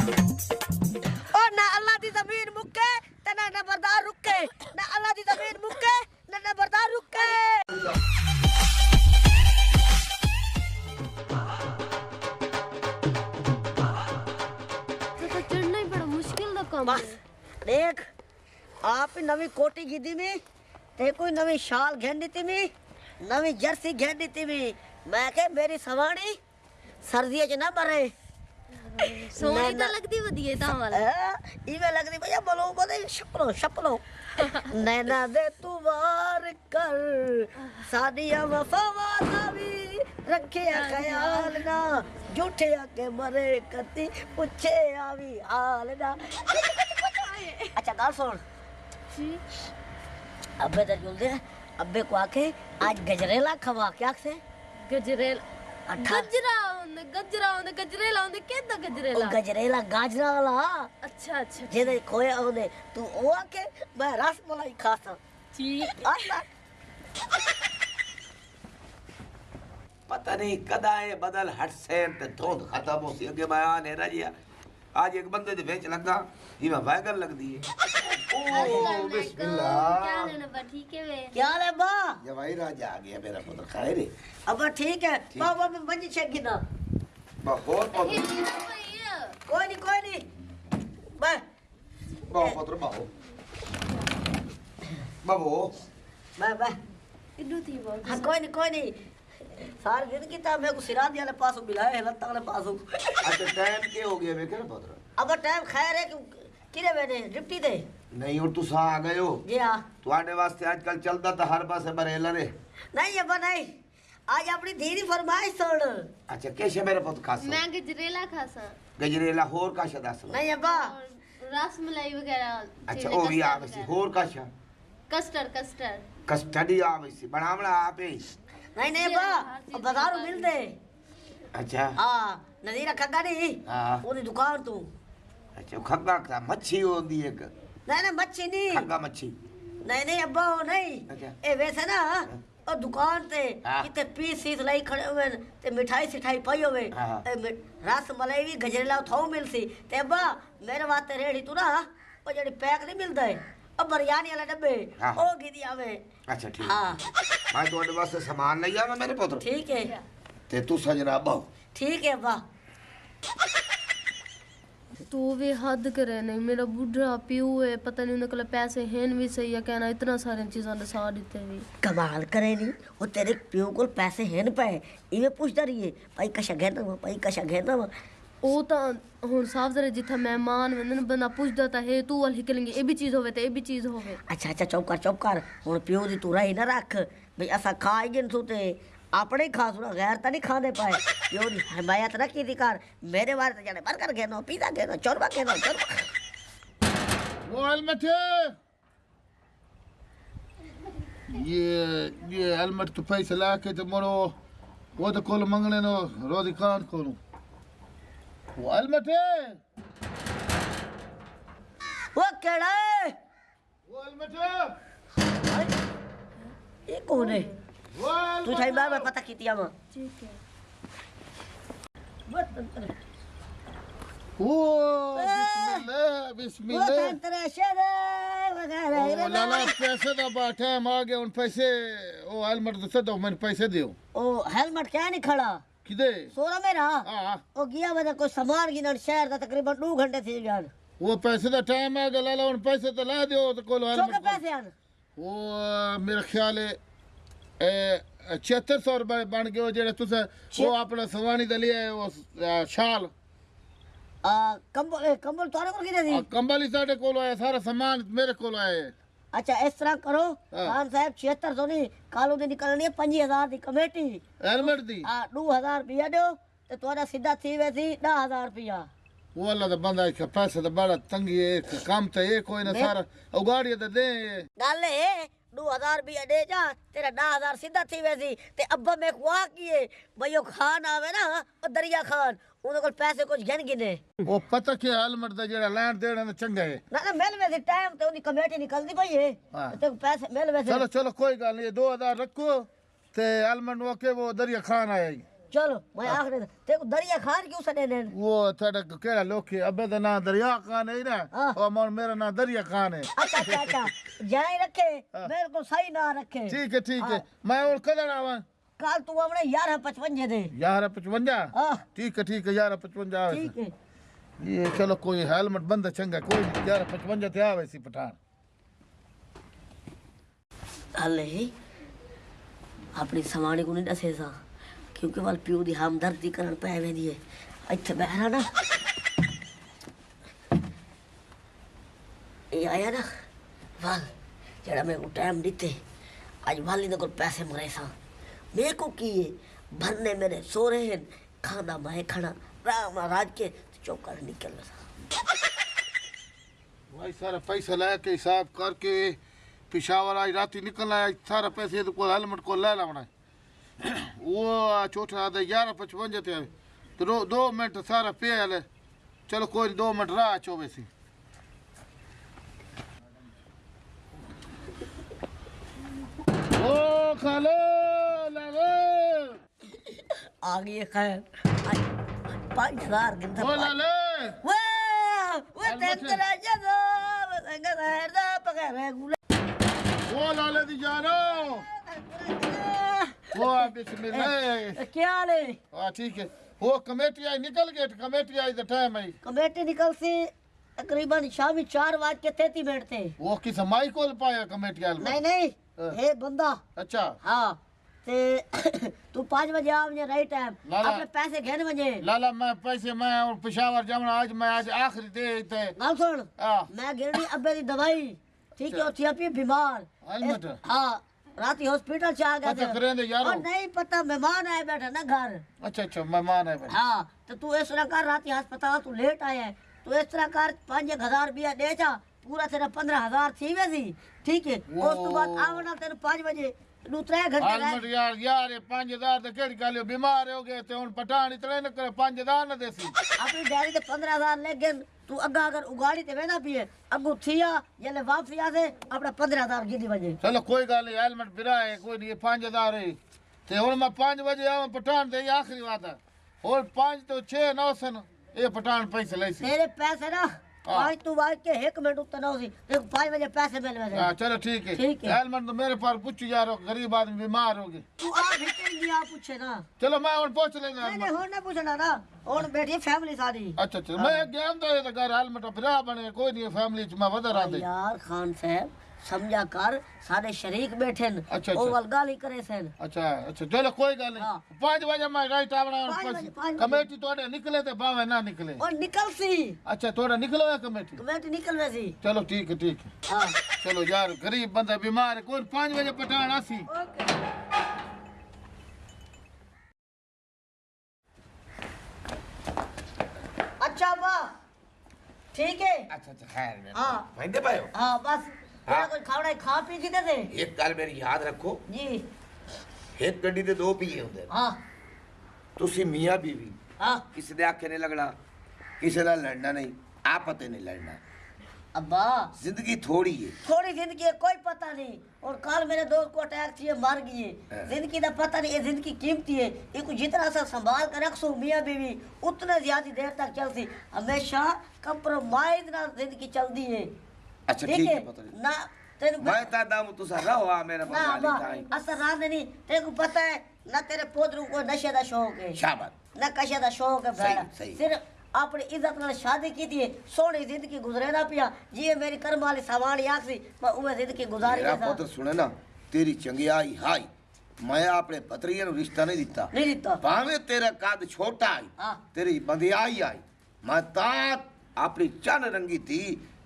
ओ ना अल्लाह दी जमीन मुक्के ते ना नंबरदार रुके ना अल्लाह दी जमीन मुक्के ना नंबरदार रुके तो चढ़ना ही बड़ा मुश्किल दा काम बस देख आप नवी कोटी गिदी में ते कोई नवी शाल घेंदी ती में नवी जर्सी घेंदी ती में मैं के मेरी सवाणी सर्दियों च ना मरे ਸੋਹਣੀ ਤਾਂ ਲੱਗਦੀ ਵਧੀਆ ਤਾਂ ਵਾਲਾ इवे लगदी भैया बोलो बोले शपलो नैना दे तू वार कर सादिया वफावा दा भी रखे ख्याल ना झूठे आके मरे कती पूछे आवी हाल ना अच्छा गाल सुन अब्बे दर जुल दे अब्बे को आके आज गजरेला खवा क्या से ਗਜਰੇਲ अठा ਗਜਰਾ ਹੁੰਦੇ ਗਜਰੇ ਲਾਉਂਦੇ ਕਿੱਦਾਂ ਗਜਰੇਲਾ ओ गजरेला गाजरा वाला ਅੱਛਾ ਅੱਛਾ जेदे खोया ओदे तू ओ आके मैं रस मलाई खाता ਠੀਕ आता पता नहीं कदा ये बदल हट से ते धुंध खत्म हो सी अगे बयान है रजिया आज एक बंदे दे बेच लगा जिवें वैगन लगदी है ओ बिस्मिल्लाह क्या लेना बा ठीक है वे क्या ले बा जवाई राजा आ गया मेरा पुत्र खैर है अब ठीक है बाबा में मंजी छेगी ना बहुत पुत्र कोई नहीं बा बहुत पुत्र बाहो बाबू बा इडू थी वो हाँ कोई नहीं सारी जिंदगी तो मैं को सिरा दिया ले पासो मिलाए है लत्ता वाले पासो अच्छा टाइम के हो गया वे के पुत्र अब टाइम खैर है कि किरे बैठे डिप्टी दे नहीं और तुसा आ गए हो जी हाँ ਤੁਹਾਡੇ ਵਾਸਤੇ ਅੱਜਕੱਲ ਚੱਲਦਾ ਤਾਂ ਹਰ ਪਾਸੇ ਬਰੇਲਾ ਨੇ नहीं अब नहीं आज अपनी धीरी फरमाइश सुन ਅੱਛਾ ਕਿਸ਼ੇ ਮੇਰੇ ਪੁੱਤ ਖਾਸ मैं गजरेला खासा ਗਜਰੇਲਾ ਹੋਰ ਕਾਸ਼ਾ ਦੱਸ नहीं अब्बा और रस मलाई वगैरह ਅੱਛਾ ਉਹ ਵੀ ਆਵੇ ਸੀ ਹੋਰ ਕਾਸ਼ਾ कस्टर्ड कस्टर्ड ਕਸਟਡੀ ਆਵੇ ਸੀ ਬਣਾਵਣਾ ਆਪੇ नहीं अब्बा बाजार में मिल दे ਅੱਛਾ हाँ नदीरा खग्गा नहीं हाँ। ओदी दुकान तू ਅੱਛਾ ਖੱਗਾ ਕਾ ਮੱਛੀ ਹੁੰਦੀ ਇੱਕ नहीं मच्छी नहीं ਖੱਗਾ ਮੱਛੀ नहीं अब्बा वो नहीं अच्छा। ए वैसे ना और दुकान ते हाँ। किते पीस सीस लाई खड़े हुए न, ते मिठाई सिठाई पई होवे हाँ। रस मलाई भी गजरेला थाओ मिलसी ते अब्बा मेरे वास्ते रेड़ी तू ना ओ जेड़ी पैक नहीं मिलदा है ਉਹ ਬਿਰਿਆਨੀ ਵਾਲੇ ਡੱਬੇ ਹਾਂ। ਉਹ ਗਿਦੀ ਆਵੇ ਅੱਛਾ ਠੀਕ ਹਾਂ ਮੈਂ ਤੁਹਾਡੇ ਵਾਸਤੇ ਸਮਾਨ ਲਈ ਆਵਾਂ ਮੇਰੇ ਪੁੱਤ ਠੀਕ ਹੈ ਤੇ ਤੂੰ ਸਜਣਾ ਬਹੁ ठीक है अब्बा तू भी हद करे नहीं मेरा बुढ़ा प्यू है पता नहीं उन्हें कल पैसे हैं भी सही है कहना इतना सारी चीज़ों ने साथ दिते भी कमाल करे नहीं वो तेरे प्यो को पैसे हैं पे इवे पूछता रही है भाई कशा घेरना वा भाई कशा घेरना वा ਉਹ ਤਾਂ ਹੁਣ ਸਾਫ ਜ਼ਰੇ ਜਿੱਥੇ ਮਹਿਮਾਨ ਵੰਦਨ ਬੰਦਾ ਪੁੱਛਦਾ ਤਾਂ ਹੈ ਤੂੰ ਵਾਲ ਹਿਕਲੇਂਗੇ ਇਹ ਵੀ ਚੀਜ਼ ਹੋਵੇ ਤੇ ਇਹ ਵੀ ਚੀਜ਼ ਹੋਵੇ अच्छा अच्छा चौक कर हुन प्यो दी तू रही ना रख भाई असा खा ही गन तू ते अपने ही खा सुना गैर तो नहीं खाने पाए प्यो दी हिमायत रखी थी कर मेरे बारे तो जाने बर्गर घेनो पिज़्ज़ा घेनो चोरमा घेनो चोरमा वो हेलमेट ये हेलमेट तो पैसे ला के तो मोड़ो वो तो कोल मंगने नो रोदी कान को वो हेलमेट वो केड़ा है वो हेलमेट अरे, ये कौन है वो तू थाई बार बार पता कीती आवा ठीक है बस अंतर वो वो बिस्मिल्लाह अंतर शेर ओ वगैरह लाला पैसे दा बाटा आ गए उन पैसे ओ हेलमेट दे दो मैंने पैसे दियो ओ हेलमेट क्या नहीं खड़ा किदे सोरा मेरा हां ओ गया वजह कोई सामान गिनन शहर दा तकरीबन 2 घंटे थी गया वो पैसे दा टाइम आ गया लाला उन पैसे तो ला दियो तो कोल चौके हेलमेट पैसे आन वो मेरा ख्याल है 7600 रुपए बन गए जेड़े तुसे वो अपना सवानी दे लिए वो शाल कंबल तोरे को किने दी कंबल ही साडे कोल आया सारा सामान मेरे कोल आया है अच्छा इस तरह करो हाँ। खान साहब 7600 नहीं कालू दी निकलनी है 5000 दी कमेटी हेलमेट दी 2000 रुपया दो ते तोरा सीधा थी वैसी 10000 रुपया वो अल्लाह दा बंदा के पैसे दा बड़ा तंगी है काम तो ये कोई ना सारा उगाड़ी दे दे गल है 2000 रुपया दे जा तेरा 10000 सीधा थी वैसी ते अब्बा मैं खुआ किए भई ओ खान आवे ना ओ दरिया खान उन को पैसे कुछ गिन गिने वो पता के हेलमेट दा जेड़ा लैंड देना ना चंगा है ना मिल वैसे टाइम ते उनी कमेटी निकलदी पई है हाँ। ते पैसे मिल वैसे चलो चलो कोई गल नहीं 2000 रखो ते हेलमेट ओके वो दरिया खान आया ही चलो मैं आखरे ते दरिया खान क्यों सने ने वो थोड़ा केड़ा लोग के अबे दा ना दरिया खान है ना हाँ। और मोर मेरा ना दरिया खान है अच्छा जाए रखे मेरे को सही ना रखे ठीक है मैं और कदर आवा काल तू हमने 11:55 दे 11:55 हाँ ठीक है 11:55 आवे ठीक है ये चलो कोई हेलमेट बंदा चंगा कोई नहीं 11:55 ते आवे सी पठान अले अपनी समाने को नहीं दसे सा क्योंकि वाल प्यो दी हमदर्दी करन पै वेंदी है इत्थे बैठा ना ये आया ना वाल जड़ा मैं को टाइम दिते आज वाली ने को पैसे मरे सा मेरे को की भरने मेरे सो रहे हैं खाना मैं खाना राम राज के चौकर निकल सा भाई सारा पैसा ला के हिसाब करके पिशावर आज रात निकलना है सारा पैसे तो को हेलमेट को ले लाना वो चौथा आधा 11:55 थे तो 2 मिनट सारा पे है चलो कोई 2 मिनट राह चोवे सी ओ खालो लालो आ गई खैर 5000 दिन ओ लालो वो तेरा जदा बंगा दा पगार गुला ओ लाले दी जानो वो बिस्मिल्लाह क्या ले हां ठीक है वो कमेटी आई निकल गई committee I the time I committee निकल से तकरीबन शामी 4:33 थे वो किस माई कोल पाया कमेटी वाले नहीं हे बंदा अच्छा हाँ ते तू 5 बजे आ मुझे राइट टाइम लाला। अपने पैसे घेन मुझे लाला मैं पैसे मैं और पेशावर जाऊँ आज आखिरी दे थे ना सुन हाँ। मैं गिरनी अब्बे दी दवाई ठीक है थी अपनी बीमार हेलमेट? हाँ राती हॉस्पिटल से आ गए पता करें दे यारो। और नहीं पता मेहमान आए बैठा ना घर अच्छा मेहमान है भाई हाँ तो तू इस तरह कर राती अस्पताल तू लेट आया है तो इस तरह कर 5000 रुपया दे जा पूरा तेरा 15000 थी वैसी ठीक है वो- उस तो बाद आवना तेरे 5 बजे तू 3 घंटे हेलमेट रह यार ये 5000 तो केड़ी गल बीमार हो गए थे हुन पठान इतने न करे 5000 न देसी अपनी डैडी ते 15000 ले गए तू अग्गा अगर उगाड़ी ते वेना पिए अगू थिया जले वापसी आ से अपना 15000 गिनी बजे चलो कोई गल नहीं हेलमेट बिरा है कोई नहीं 5000 है ते हुन मैं 5 बजे आवां पठान ते आखिरी बात है और 5 तो 6 9 सन ये पठान पैसे ले सी तेरे पैसे ना हाँ। आज तू आज के 1 मिनट उत्तर ना होसी देख 5 बजे पैसे मिल गए हाँ चलो ठीक है ठीक है। हेलमेट तो मेरे पास पूछ यार गरीब आदमी बीमार हो गए तू आ भीतर दिया पूछे ना चलो मैं और पूछ लेना नहीं होने ना पूछना ना और बैठी फैमिली सारी अच्छा अच्छा मैं ज्ञान तो ये तो घर हेलमेट फिर बने कोई नहीं फैमिली च मैं वधर आते यार खान साहब समझा कर सारे शरीक बैठे न अच्छा, ओ अच्छा। वलगाली करे सेन अच्छा अच्छा चलो कोई गल नहीं हाँ। 5 बजे मैं राइट आवना 5 बजे, 5 बजे। कमेटी तोड़े निकले ते भावे ना निकले और निकल सी अच्छा थोड़ा निकलो है कमेटी कमेटी निकल वैसी चलो ठीक है हाँ चलो यार गरीब बंदा बीमार है कोई 5 बजे पठान आसी अच्छा बा ठीक है अच्छा अच्छा खैर मैं हाँ। भाईंदे पायो हाँ बस तेरा हाँ। कुछ खावड़ा खा पी जीते थे एक गल मेरी याद रखो जी एक गड्डी दे 2 पीए ਹੁੰਦੇ ਨੇ हाँ ਤੁਸੀਂ ਮੀਆਂ ਬੀਵੀ हाँ ਕਿਸੇ ਦੇ ਆਖੇ ਨਹੀਂ ਲੱਗਣਾ ਕਿਸੇ ਨਾਲ ਲੜਨਾ ਨਹੀਂ ਆਪਤੇ नहीं लड़ना अब्बा जिंदगी थोड़ी है थोड़ी जिंदगी है कोई पता नहीं और कल मेरे दोस्त को अटैक किए मार गए हाँ। जिंदगी का पता नहीं ये जिंदगी कीमती है इसको जितना सा संभाल कर रख सो मियाँ बीवी उतने ज्यादा देर तक चलती हमेशा कंप्रोमाइज ना जिंदगी चलती है अच्छा ठीक है पता नहीं ना तेरे मैं ता दाम तू सा रहो आ मेरा ना बंगाली अब्बा ताई असर रात नहीं तेरे को पता है ना तेरे पोतरू को नशे का शौक है शाबाश ना कशे का शौक है सही, भैया सही। सिर्फ अपनी इज्जत नाल शादी की थी सोहनी जिंदगी गुजरे ना पिया जी मेरी कर्म वाली सामान याक सी मैं उवे जिंदगी गुजारी मेरा ना पुत्र सुने ना तेरी चंगियाई हाई मैं अपने पतरिये नु रिश्ता नहीं दिता नहीं दिता भावे तेरा कद छोटा आई हाँ। तेरी बंदियाई आई मैं ता अपनी चन रंगी थी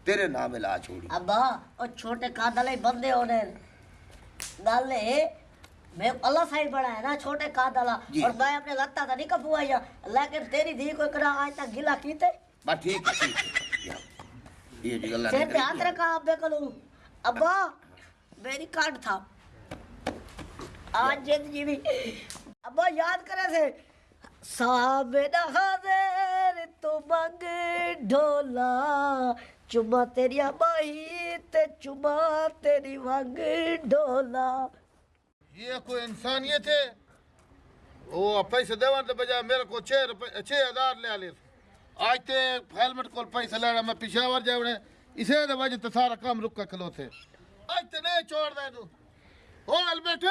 तेरे नाम ला छोड़ी अब्बा और छोटे कादले बंदे होने गाले मैं अल्लाह साहिब बड़ा है ना छोटे कादला जी। और मैं अपने लगता था नहीं कपुआया लेकिन तेरी धी को करा आज तक गिला कीते बस ठीक है ये जी गल्ला सिर नहीं पे हाथ करी रखा अब्बे कलू अब्बा मेरी कार्ड था आज जिंदगी भी अब्बा याद करे से सामे ना हाज़िर तो मंग ढोला चुमा तेरी माही ते चुमा तेरी मंग ढोला ये कोई इंसानियत है वो पैसे देवन के बजाय मेरे को 6,000 ले ले आज ते हेलमेट को पैसे लेना मैं पिशावर जावने इसे दे वजह ते सारा काम रुक खलो थे आज ते नहीं छोड़ दे तू ओ हेलमेट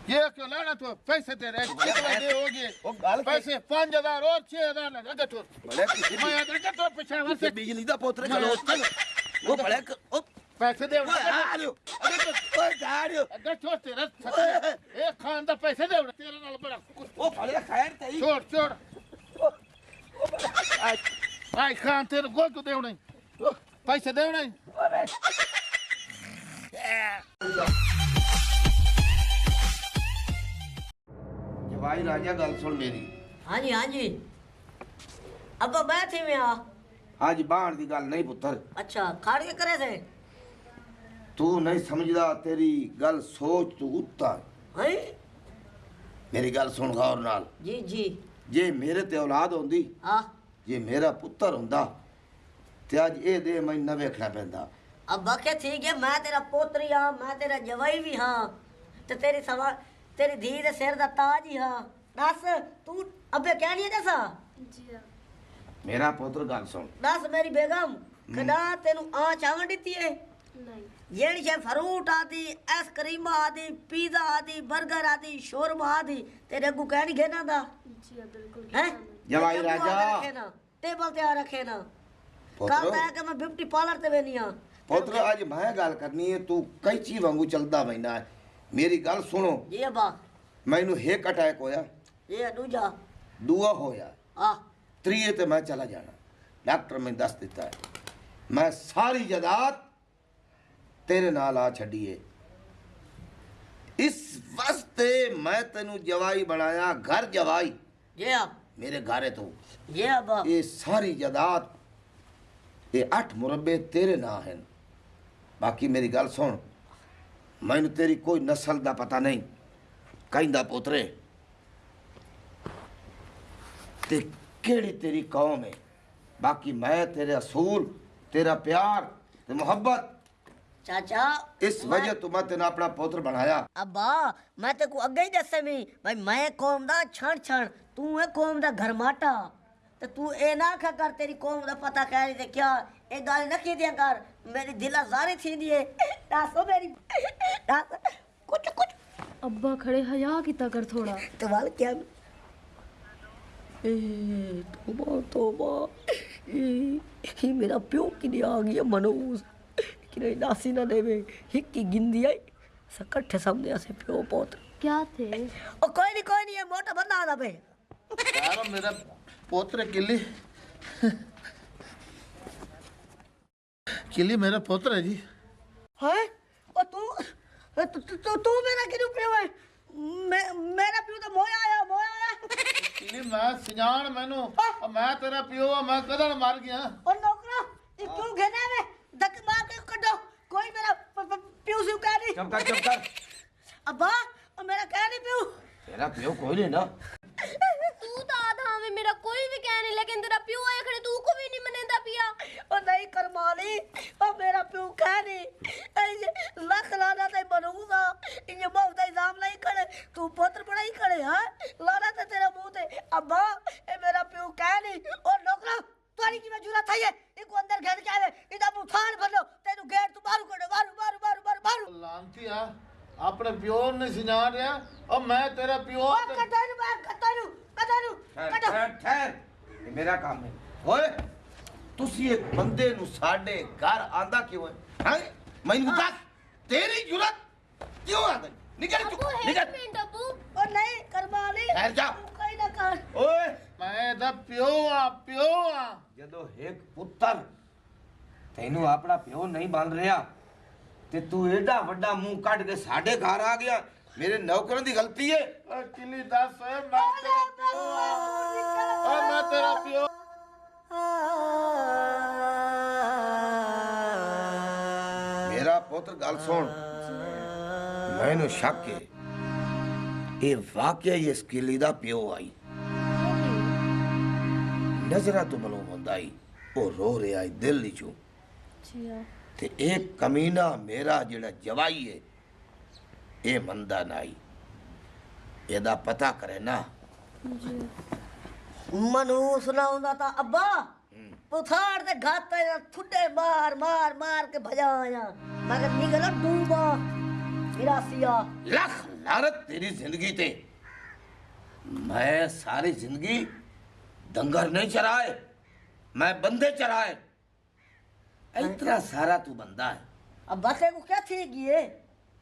ये क्यों लाना तो पैसे दे रहे कितना दे हो वो गए गाल के- पैसे 5,000 और 6,000 लगा अगर तो बड़े किसी मैं अगर तो पिशावर से बिजली दा पोत्र चलो चलो वो बड़े ओ पैसे दे ओए आ रहे हो ओए जा रहे हो अगर छोड़ तेरा एक खान दा पैसे दे तेरे नाल बड़ा वो बड़े खैर तई छोड़ छोड़ आई खान तेरे को क्यों देव नहीं पैसे देव नहीं भाई राजा गल सुन मेरी हाँ जी अब्बा मैं थी मैं आज बाण दी गल नहीं पुत्र अच्छा खाड़ के करे थे तू नहीं समझदा तेरी गल सोच तू उत्ता हैं मेरी गल सुन गौर नाल जी जी जे मेरे ते औलाद होंदी हाँ जे मेरा पुत्र हुंदा ते अज ए दे मैं न वेखना पैंदा अब्बा के ठीक है मैं तेरा पोतरी हाँ मैं तेरा जवाई भी हाँ ते तेरी सवा तेरी धी दे सिर दा ताज ही हाँ दस तू अबे क्या नहीं है दसा जी मेरा पुत्र गल सुन दस मेरी बेगम कदा तेनू आ चावल दिती है नहीं जेड़ी शे फ्रूट आदि आइसक्रीम आदि पिज़्ज़ा आदि बर्गर आदि शोरमा आदि तेरे को कह नहीं घेना दा जी बिल्कुल हैं जवाई राजा टेबल ते आ रखे ना पुत्र कल तक मैं ब्यूटी पार्लर ते वेनी हां पुत्र अज मैं गल करनी है तू कैची वांगू चलदा वैना है मेरी गल सुनो जी अब्बा मैनू एक अटैक होया ये दूजा दूआ होया आ त्रिये ते मैं चला जाना डॉक्टर मैं दस दिता है मैं सारी जायदाद तेरे नाल आ छड़िए इस वास्ते मैं तेनू जवाई बनाया घर जवाई ये अब मेरे घरे तो ये अब्बा ये सारी जायदाद ये 8 मुरब्बे तेरे ना हैं बाकी मेरी गल सुन मैनू तेरी कोई नस्ल दा पता नहीं कहंदा पुत्रे ते केड़ी तेरी कौम है बाकी मैं तेरे असूल तेरा प्यार ते मोहब्बत चाचा इस वजह तो मैं तेना अपना पुत्र बनाया। अब्बा मैं ते को अगे ही दसे मी भाई मैं कौम दा छण छण तू है कौम दा घर माटा ते तू ए ना खा कर तेरी कौम दा पता कह रही ते क्या ए गाल न की दिया कर मेरी दिल जारी थी दिए दासो मेरी दास कुछ कुछ अब्बा खड़े हया किता कर थोड़ा तो वाल क्या ए तोबा तोबा ये मेरा प्यो की नहीं आ गया मनोज कि दासी ना देवे हिक्की गिंदी आई सकट्ठे सामने ऐसे प्यो पोत क्या थे ओ कोई नहीं ये मोटा बंदा आदा पे यार मेरा पोत्र किली किली मेरा पोत्र है जी। है ओ तू मेरा किनु पियो है मेरा पियो तो मोया आया किली मैं सिजान मैनू और मैं तेरा पियो मैं कदन मर गया। और नौकरा ये क्यों घेना में धक मार के कटो कोई मेरा पियो से कह नहीं चुप कर अब्बा मेरा कह नहीं पियो तेरा पियो कोई नहीं ना तू तो आधा में मेरा कोई भी कह नहीं लेकिन तेरा प्यो आया खड़े तू को भी नहीं मनेंदा पिया ओ नहीं करमाली ओ मेरा पियो कह नहीं ऐसे लख लाना ते बनूंगा इने बहुत इल्जाम नहीं करे तू पुत्र बड़ा ही करे हां लाना ते तेरा मुंह ते अब्बा ए मेरा पियो कह नहीं और नौकरा तुम्हारी की जरूरत है ये इको अंदर घेर के आवे इदा बुखार भर लो तेनु गेट तू बाहर कर बाहर लांती आ अपने प्यो ने सिजान रहा और मैं तेरा प्यो कटारू ठहर ये मेरा काम है। ओए तुसी एक बंदे नु साडे घर आंदा क्यों है हैं मैनू दस तेरी जुरत क्यों आंदा निकल तू निकल मिनट अब्बू और नहीं करमाली ठहर जा कोई ना कर ओए मैं दा प्यो आ जदों एक पुत्र तैनू अपना प्यो नहीं बन रहा ते तू एडा वड्डा मुंह काट के साडे घर आ गया मेरे नौकरों की गलती है। किली दस है मैं तेरा प्यो आ मैं तेरा प्यो मेरा पुत्र गल सुन मैनू शक है ये वाकया इस किली दा प्यो आई नजरा तो मलो आई वो रो रहा है दिल नीचू ते एक कमीना मेरा जेड़ा जवाई है ये मंदा नाई एदा पता करे ना मनूस ना होंदा ता अब्बा पुथाड़ ते गाता ठुड्डे मार के भजाया मगर निकला डूबा गिरासिया लख लानत तेरी जिंदगी ते मैं सारी जिंदगी दंगर नहीं चराए मैं बंदे चराए इतना सारा तू बंदा है अब्बा से को क्या थी गई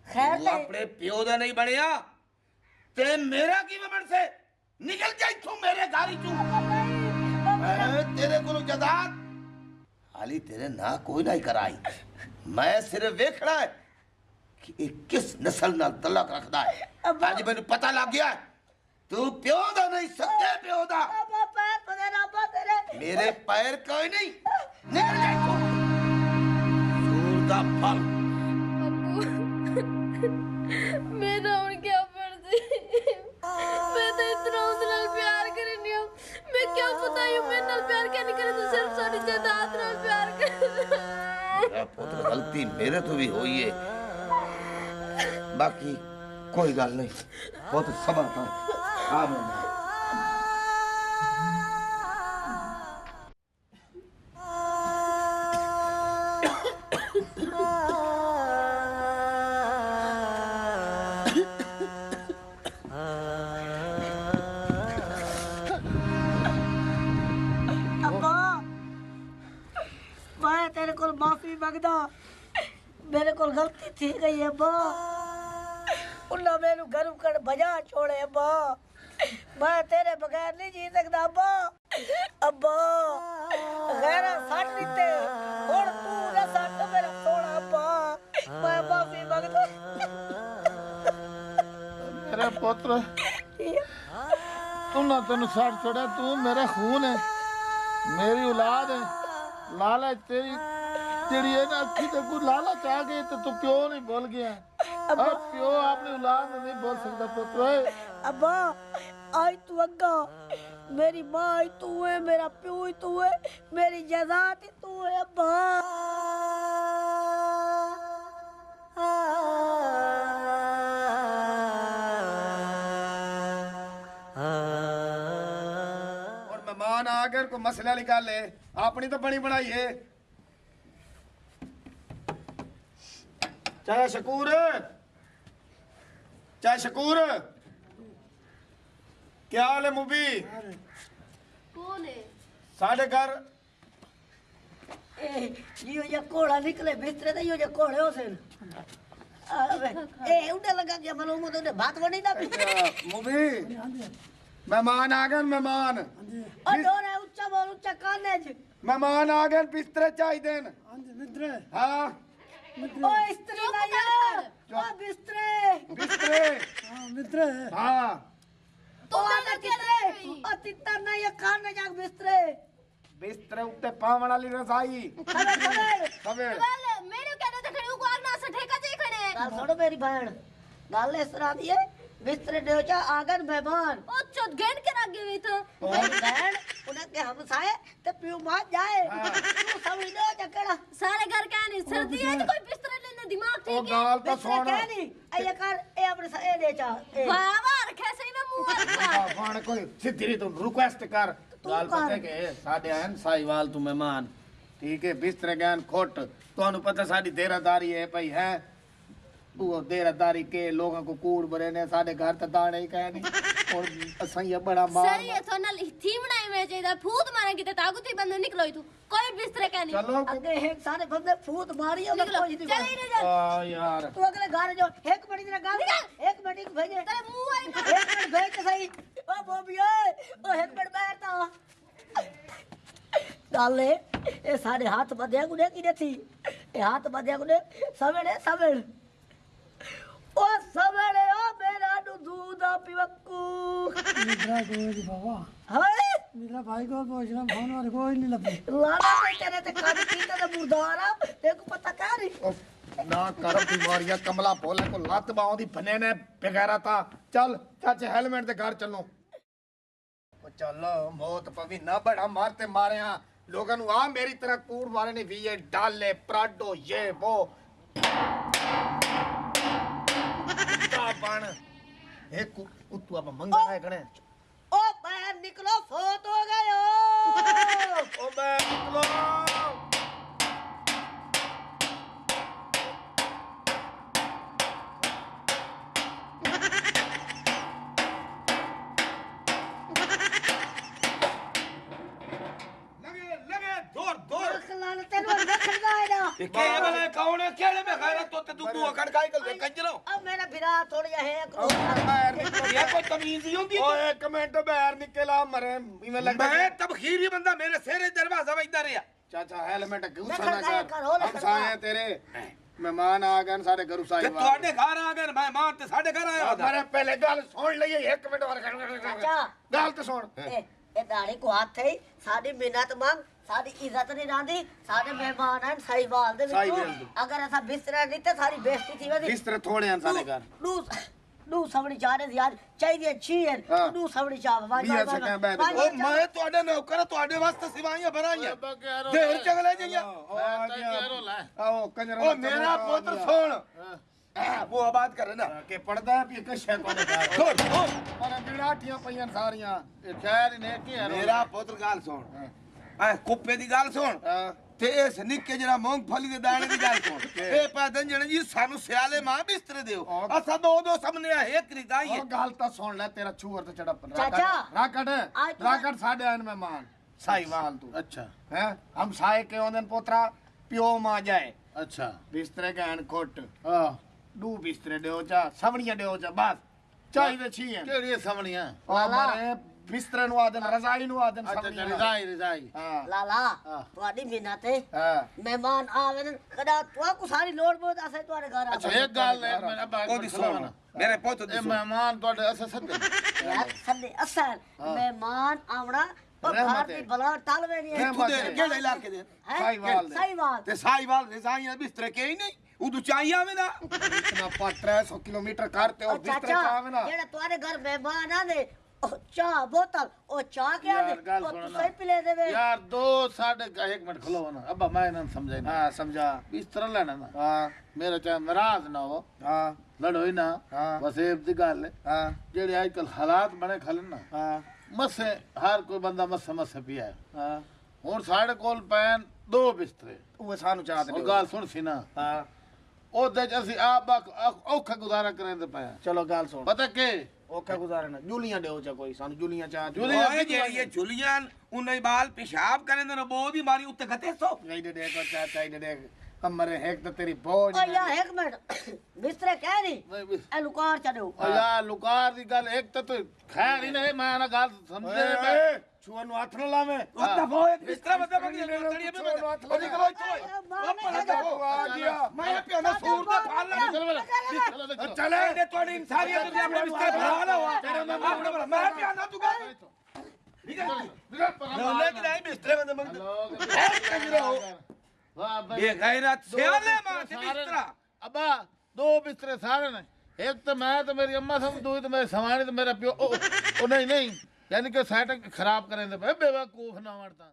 खैर तू ते अपने प्यो दा नहीं बनया ते मेरा की बन से निकल जा इथों मेरे गाड़ी तू मैं तेरे को जदाद हाली तेरे ना कोई नहीं कराई मैं सिर्फ वेखना है कि ये किस नस्ल नाल तलक रखदा है आज मैंने पता लग गया तू प्यो दा नहीं सच्चे प्यो दा अब्बा पैर तेरे अब्बा तेरे मेरे पैर कोई नहीं निकल जा इथों सूर दा फल मेरा और क्या फर्ज है मैं तो इतना उससे नाल प्यार करनी हूं मैं क्या पता हूं मैं नाल प्यार क्या नहीं करे तो सिर्फ सारी जायदाद नाल प्यार कर मेरा पुत्र गलती मेरे तो भी हुई है बाकी कोई गल नहीं बहुत सबर कर आ मैं अब्बा मैं तेरे को माफी मांगदा मेरे को गलती थी गई है अब्बा उन्ना मेनू घर कर भजा छोड़े अब्बा मैं तेरे बगैर नहीं जी सकता अब्बा अब्बा गैरा साथ दीते और तू ना साथ मेरा सोना अब्बा मैं माफी मांगदा मेरा पुत्र तू ना तेन साड़ छोड़ा तू मेरा खून है मेरी औलाद है लालच तेरी तेरी है ना अखी ते कोई लालच आ गई तो तू प्यो नहीं बोल गया अब प्यो अपनी औलाद में नहीं बोल सकता पुत्र अब्बा आई तू अग्गा मेरी माँ ही तू है मेरा प्यो ही तू है मेरी जायदाद ही तू है अब्बा मसले वाली गल है अपनी तो बनी बनाई है चाहे शकूर क्या हाल है मुबी कौन है? साढ़े घर यो जे कोड़ा निकले बिस्तरे ते यो जे कोड़े हो से ए उड़े लगा के मालूम तो बात बनी ना मुबी मेहमान आ गए मेहमान ओ डोरे ऊंचा बोल ऊंचा काने ज मेहमान आ गए बिस्तरे चाहिए हाँ ओ स्त्री ना यार ओ बिस्तरे बिस्तरे हाँ ओ आना कितरे ओ तितर ना ये काने जाग बिस्तरे बिस्तरे उत्ते पावण वाली रजाई सवेर वेल मेरे कहने ते खड़े को आगना से ठेका जे खड़े गाल छोड़ो मेरी बहन गाल इस तरह दी है बिस्तरे देवचा आगन मेहमान ओ चोट गेंद के आगे हुई तो मेरी बहन उन्हें के हम साए ते पियो मार जाए तू समझ लो चकड़ा सारे घर का नहीं सर्दी है तो कोई बिस्तर लेने दिमाग ओ ठीक है गाल तो बिस्तरे सुन कह नहीं ए कर ए अपने ए दे चा बाबा रखे सही में मुंह रखा फाण कोई सीधी तू रिक्वेस्ट कर गाल कर। पता के साडे आन साईवाल तू मेहमान ठीक है बिस्तरे गैन खोट ਤੁਹਾਨੂੰ ਪਤਾ ਸਾਡੀ ਦੇਰਾਦਾਰੀ ਹੈ ਭਾਈ ਹੈ ਉਹ ਦੇਰਾਦਾਰੀ ਕੇ ਲੋਕਾਂ ਕੋ ਕੂੜ ਬਰੇ ਨੇ ਸਾਡੇ ਘਰ ਤਾਂ ਦਾਣੇ ਹੀ ਕਹੇ ਨਹੀਂ ਔਰ ਅਸਾਂ ਇਹ ਬੜਾ ਮਾਰ सही है तो नल थी बनाई में चाहिए फूट मारेंगे तो ताकत ही बंद निकलो तू कोई बिस्तर का नहीं चलो अगे एक सारे बंदे फूट मारी और निकलो कोई नहीं चल ही नहीं जा आ यार तू अगले घर जो एक मिनट तेरा गाल एक मिनट भेजे तेरे मुंह वाली एक मिनट भेज के सही ओ बॉबी ओ एक मिनट बैठता डाले ये सारे हाथ बंधे गुने की थी ये हाथ बंधे गुने सवेरे सवेरे ओ सवेरे ओ मेरा दूध पीवक्कू निद्रा कोई बाबा हाय मेरा भाई को पूछना फोन और कोई नहीं लगे लाना पे तेरे ते कान पीता ते मुर्दारा तेरे को पता क्या नहीं ना कर बीमारियां कमला भोले को लत बाहों दी बने ने बेगारा था चल चाचे हेलमेट दे घर चलो ओ चलो मौत पवी ना बड़ा मारते मारे हां लोगों नु आ मेरी तरह कूड़ मारे ने वीए डाले प्राडो ये वो बन एक उतु अब मंगना है कने ओ बाहर निकलो फोत हो गए ओ मैं निकलो लगे दूर दूर खलाना तेरे रखना है ना के ये वाला कौन है केड़े में गैरत तो ते दुबू खड़काई कर दे कंजरो अब मेरा बिरा थोड़ा है बाहर निकलो ये कोई तमीज ही होंदी ओए एक मिनट बाहर निकला मरे इवें लगता मैं तबखीरी बंदा मेरे सिरे दरवाजा में इधर है चाचा हेलमेट गुस्सा लखन ना गाया कर कर, हो हम लखन साए गाया। हैं तेरे मेहमान आ गए सारे घर ते साई ਤੁਹਾਡੇ ਘਰ ਆ ਗਏ ਮਹਿਮਾਨ ਤੇ ਸਾਡੇ ਘਰ ਆਇਆ ਹੁੰਦਾ मरे पहले गल सुन लइए एक मिनट और चाचा गल तो सुन ए दाढ़ी को हाथ थे साडी मिन्नत मांग साडी इज्जत नहीं रांदी साडे मेहमान हैं साईवाल दे साईवाल विचों दे। अगर ऐसा बिस्तरा नहीं ते सारी बेइज्जती थी वदी बिस्तर थोड़े हैं सारे घर डू सवड़ी चारे यार चाहिए अच्छी है हाँ। डू सवड़ी चाव भाई बीस सेकंड बैठ ਉਹ ਮੈਂ ਤੁਹਾਡੇ ਨੌਕਰ ਤੁਹਾਡੇ ਵਾਸਤੇ ਸਿਵਾਈਆਂ ਬਣਾਈਆਂ ਦੇਰ ਚਗਲੇ ਜਈਆਂ आओ कंजर ਉਹ ਮੇਰਾ ਪੁੱਤਰ ਸੁਣ ਉਹ ਆਬਾਦ करे ना के पड़दा है भी कशा कोने घर छोड़ छोड़ पर बिड़ाठियां पईयां सारियां खैर ने की है ਮੇਰਾ ਪੁੱਤਰ ਗੱਲ ਸੁਣ ਐ ਕੁੱਪੇ ਦੀ ਗੱਲ ਸੁਣ ਤੇ ਇਸ ਨਿੱਕੇ ਜਿਹੜਾ ਮੂੰਗਫਲੀ ਦੇ ਦਾਣੇ ਦੀ ਗੱਲ ਸੁਣ ਇਹ ਪੈਦਨ ਜਣ ਜੀ ਸਾਨੂੰ ਸਿਆਲੇ ਮਾਂ ਬਿਸਤਰੇ ਦਿਓ ਅਸਾਂ ਦੋ ਦੋ ਸਾਹਮਣੇ ਆ ਇੱਕ ਰਿਦਾਈ ओ गल तो सुन ले तेरा छुअर तो चढ़ा चाचा, राकट आज तो- राकट साडे आन मेहमान साईवाल तू अच्छा हैं हम साए के ओंदन पोतरा पियो मां जाए अच्छा बिस्तरे के अन कोट हां दू बिस्तरे देओ चा सवणियां देओ चा बस चाहिए छी हैं केड़ी समणियां ओ हमारे बिस्तरे नु आदन रजाई नु आदन अच्छा सवणियां रिजाई रिजाई हां लाला हाँ। ਤੁਹਾਡੀ ਮਿਹਨਤ है हां मेहमान आवे न कदा तो को सारी लोड़ बहुत आसे तुम्हारे घर आ अच्छा एक गल है मेरा बाग ਉਹਦੀ ਸੁਣ ਮੇਰੇ ਪੁੱਤ ਦੀ ਇਹ ਸੁਣ ਮਹਿਮਾਨ ਤੁਹਾਡੇ ਅਸਾਂ ਸੱਦੇ यार सदे असल मेहमान आवना और रहमत घर की है। बला टालवे नहीं है ਤੂੰ ਦੇ ਕਿਹੜੇ ਇਲਾਕੇ ਦੇ हैं? साईवाल दे। साईवाल ਤੇ ਸਾਈਵਾਲ ਰਿਜ਼ਾਈਆਂ ਬਿਸਤਰੇ ਕੇ ਹੀ ਨਹੀਂ ਉਦੋਂ ਚਾਹੀਏ ਆਵੇਂ ਨਾ इतना पाट 300 किलोमीटर करते हो और बिस्तरे चाचा का आवे ना जेड़ा तुम्हारे घर मेहमान आने ओ चाह बोतल ओ चाह के आने यार, गल ओ सुनो तू ना। सही पिले देवे यार दो साढ़े का एक मिनट खलो ना अब्बा मैं ना समझे ना हां समझा बिस्तर लेना ना हां मेरा चाहे नाराज ना हो हां लड़ो ही ना हाँ। बस एक दी गल है हां जेड़े आजकल हालात बने खलन ना हां मस्से हर कोई बंदा मस्से मस्से पिया है हाँ हुन साढ़े कोल पैन 2 बिस्तरे ਉਹ ਸਾਨੂੰ ਚਾਹ ਤੇ ਉਹ ਗੱਲ ਸੁਣ ਸੀ ਨਾ ਹਾਂ ਉਹਦੇ ਚ ਅਸੀਂ ਆਪ ਔਖਾ ਗੁਜ਼ਾਰਾ ਕਰਾਂਦੇ ਪਏ ਆ ਚਲੋ ਗੱਲ ਸੁਣ ਪਤਾ ਕਿ ਔਖਾ ਗੁਜ਼ਾਰਨਾ ਜੁਲੀਆਂ ਦਿਓ ਚਾ ਕੋਈ ਸਾਨੂੰ ਜੁਲੀਆਂ ਚਾਹ ਜੁਲੀਆਂ ओए ये जुलियन उन्हें बाल पेशाब करें तो बहुत ही मारी उत्ते गते सो ਨਹੀਂ ਦੇ ਕੋ ਚਾਹ ਚਾਹ ਦੇ ਹਮਰੇ ਹੈਕ ਤਾਂ ਤੇਰੀ ਬਹੁਤ ਓ ਯਾ ਇੱਕ ਮਿੰਟ ਬਿਸਤਰੇ ਕਹਿ ਨਹੀਂ ਨਹੀਂ ਵੀ ਇਹ ਲੁਕਾਰ ਚ ਦਿਓ ਓ ਯਾਰ ਲੁਕਾਰ ਦੀ ਗੱਲ ਇੱਕ ਤਾਂ ਤੂੰ ਖੈਰ ਹੀ ਨਹੀਂ ਮੈਂ ਨਾ ਗੱਲ ਸਮਝੇ ਮੈਂ ਛੂਆ ਨੂੰ ਹੱਥ ਨਾ ਲਾਵੇਂ उत्ते वो एक बिस्तरा बदे बगी लड़ड़ी में ओ निकलो इतो ਆ ਗਿਆ मैं पियाना सूर दे फाल लगी चले ने तोड़ी इंसानियत दे अपने बिस्तर फरा लो तेरे मैं पियाना तू का लेकिन नहीं बिस्तरे में मंग ये गैरत सियाले मार बिस्तरा अब्बा 2 बिस्तरे सारे ने एक तो मैं तो मेरी अम्मा समझ दो तो मेरे सवानी तो मेरा प्यो ओ नहीं यानी कि सेटिंग खराब करेंदे पे बेवकूफ ना वरता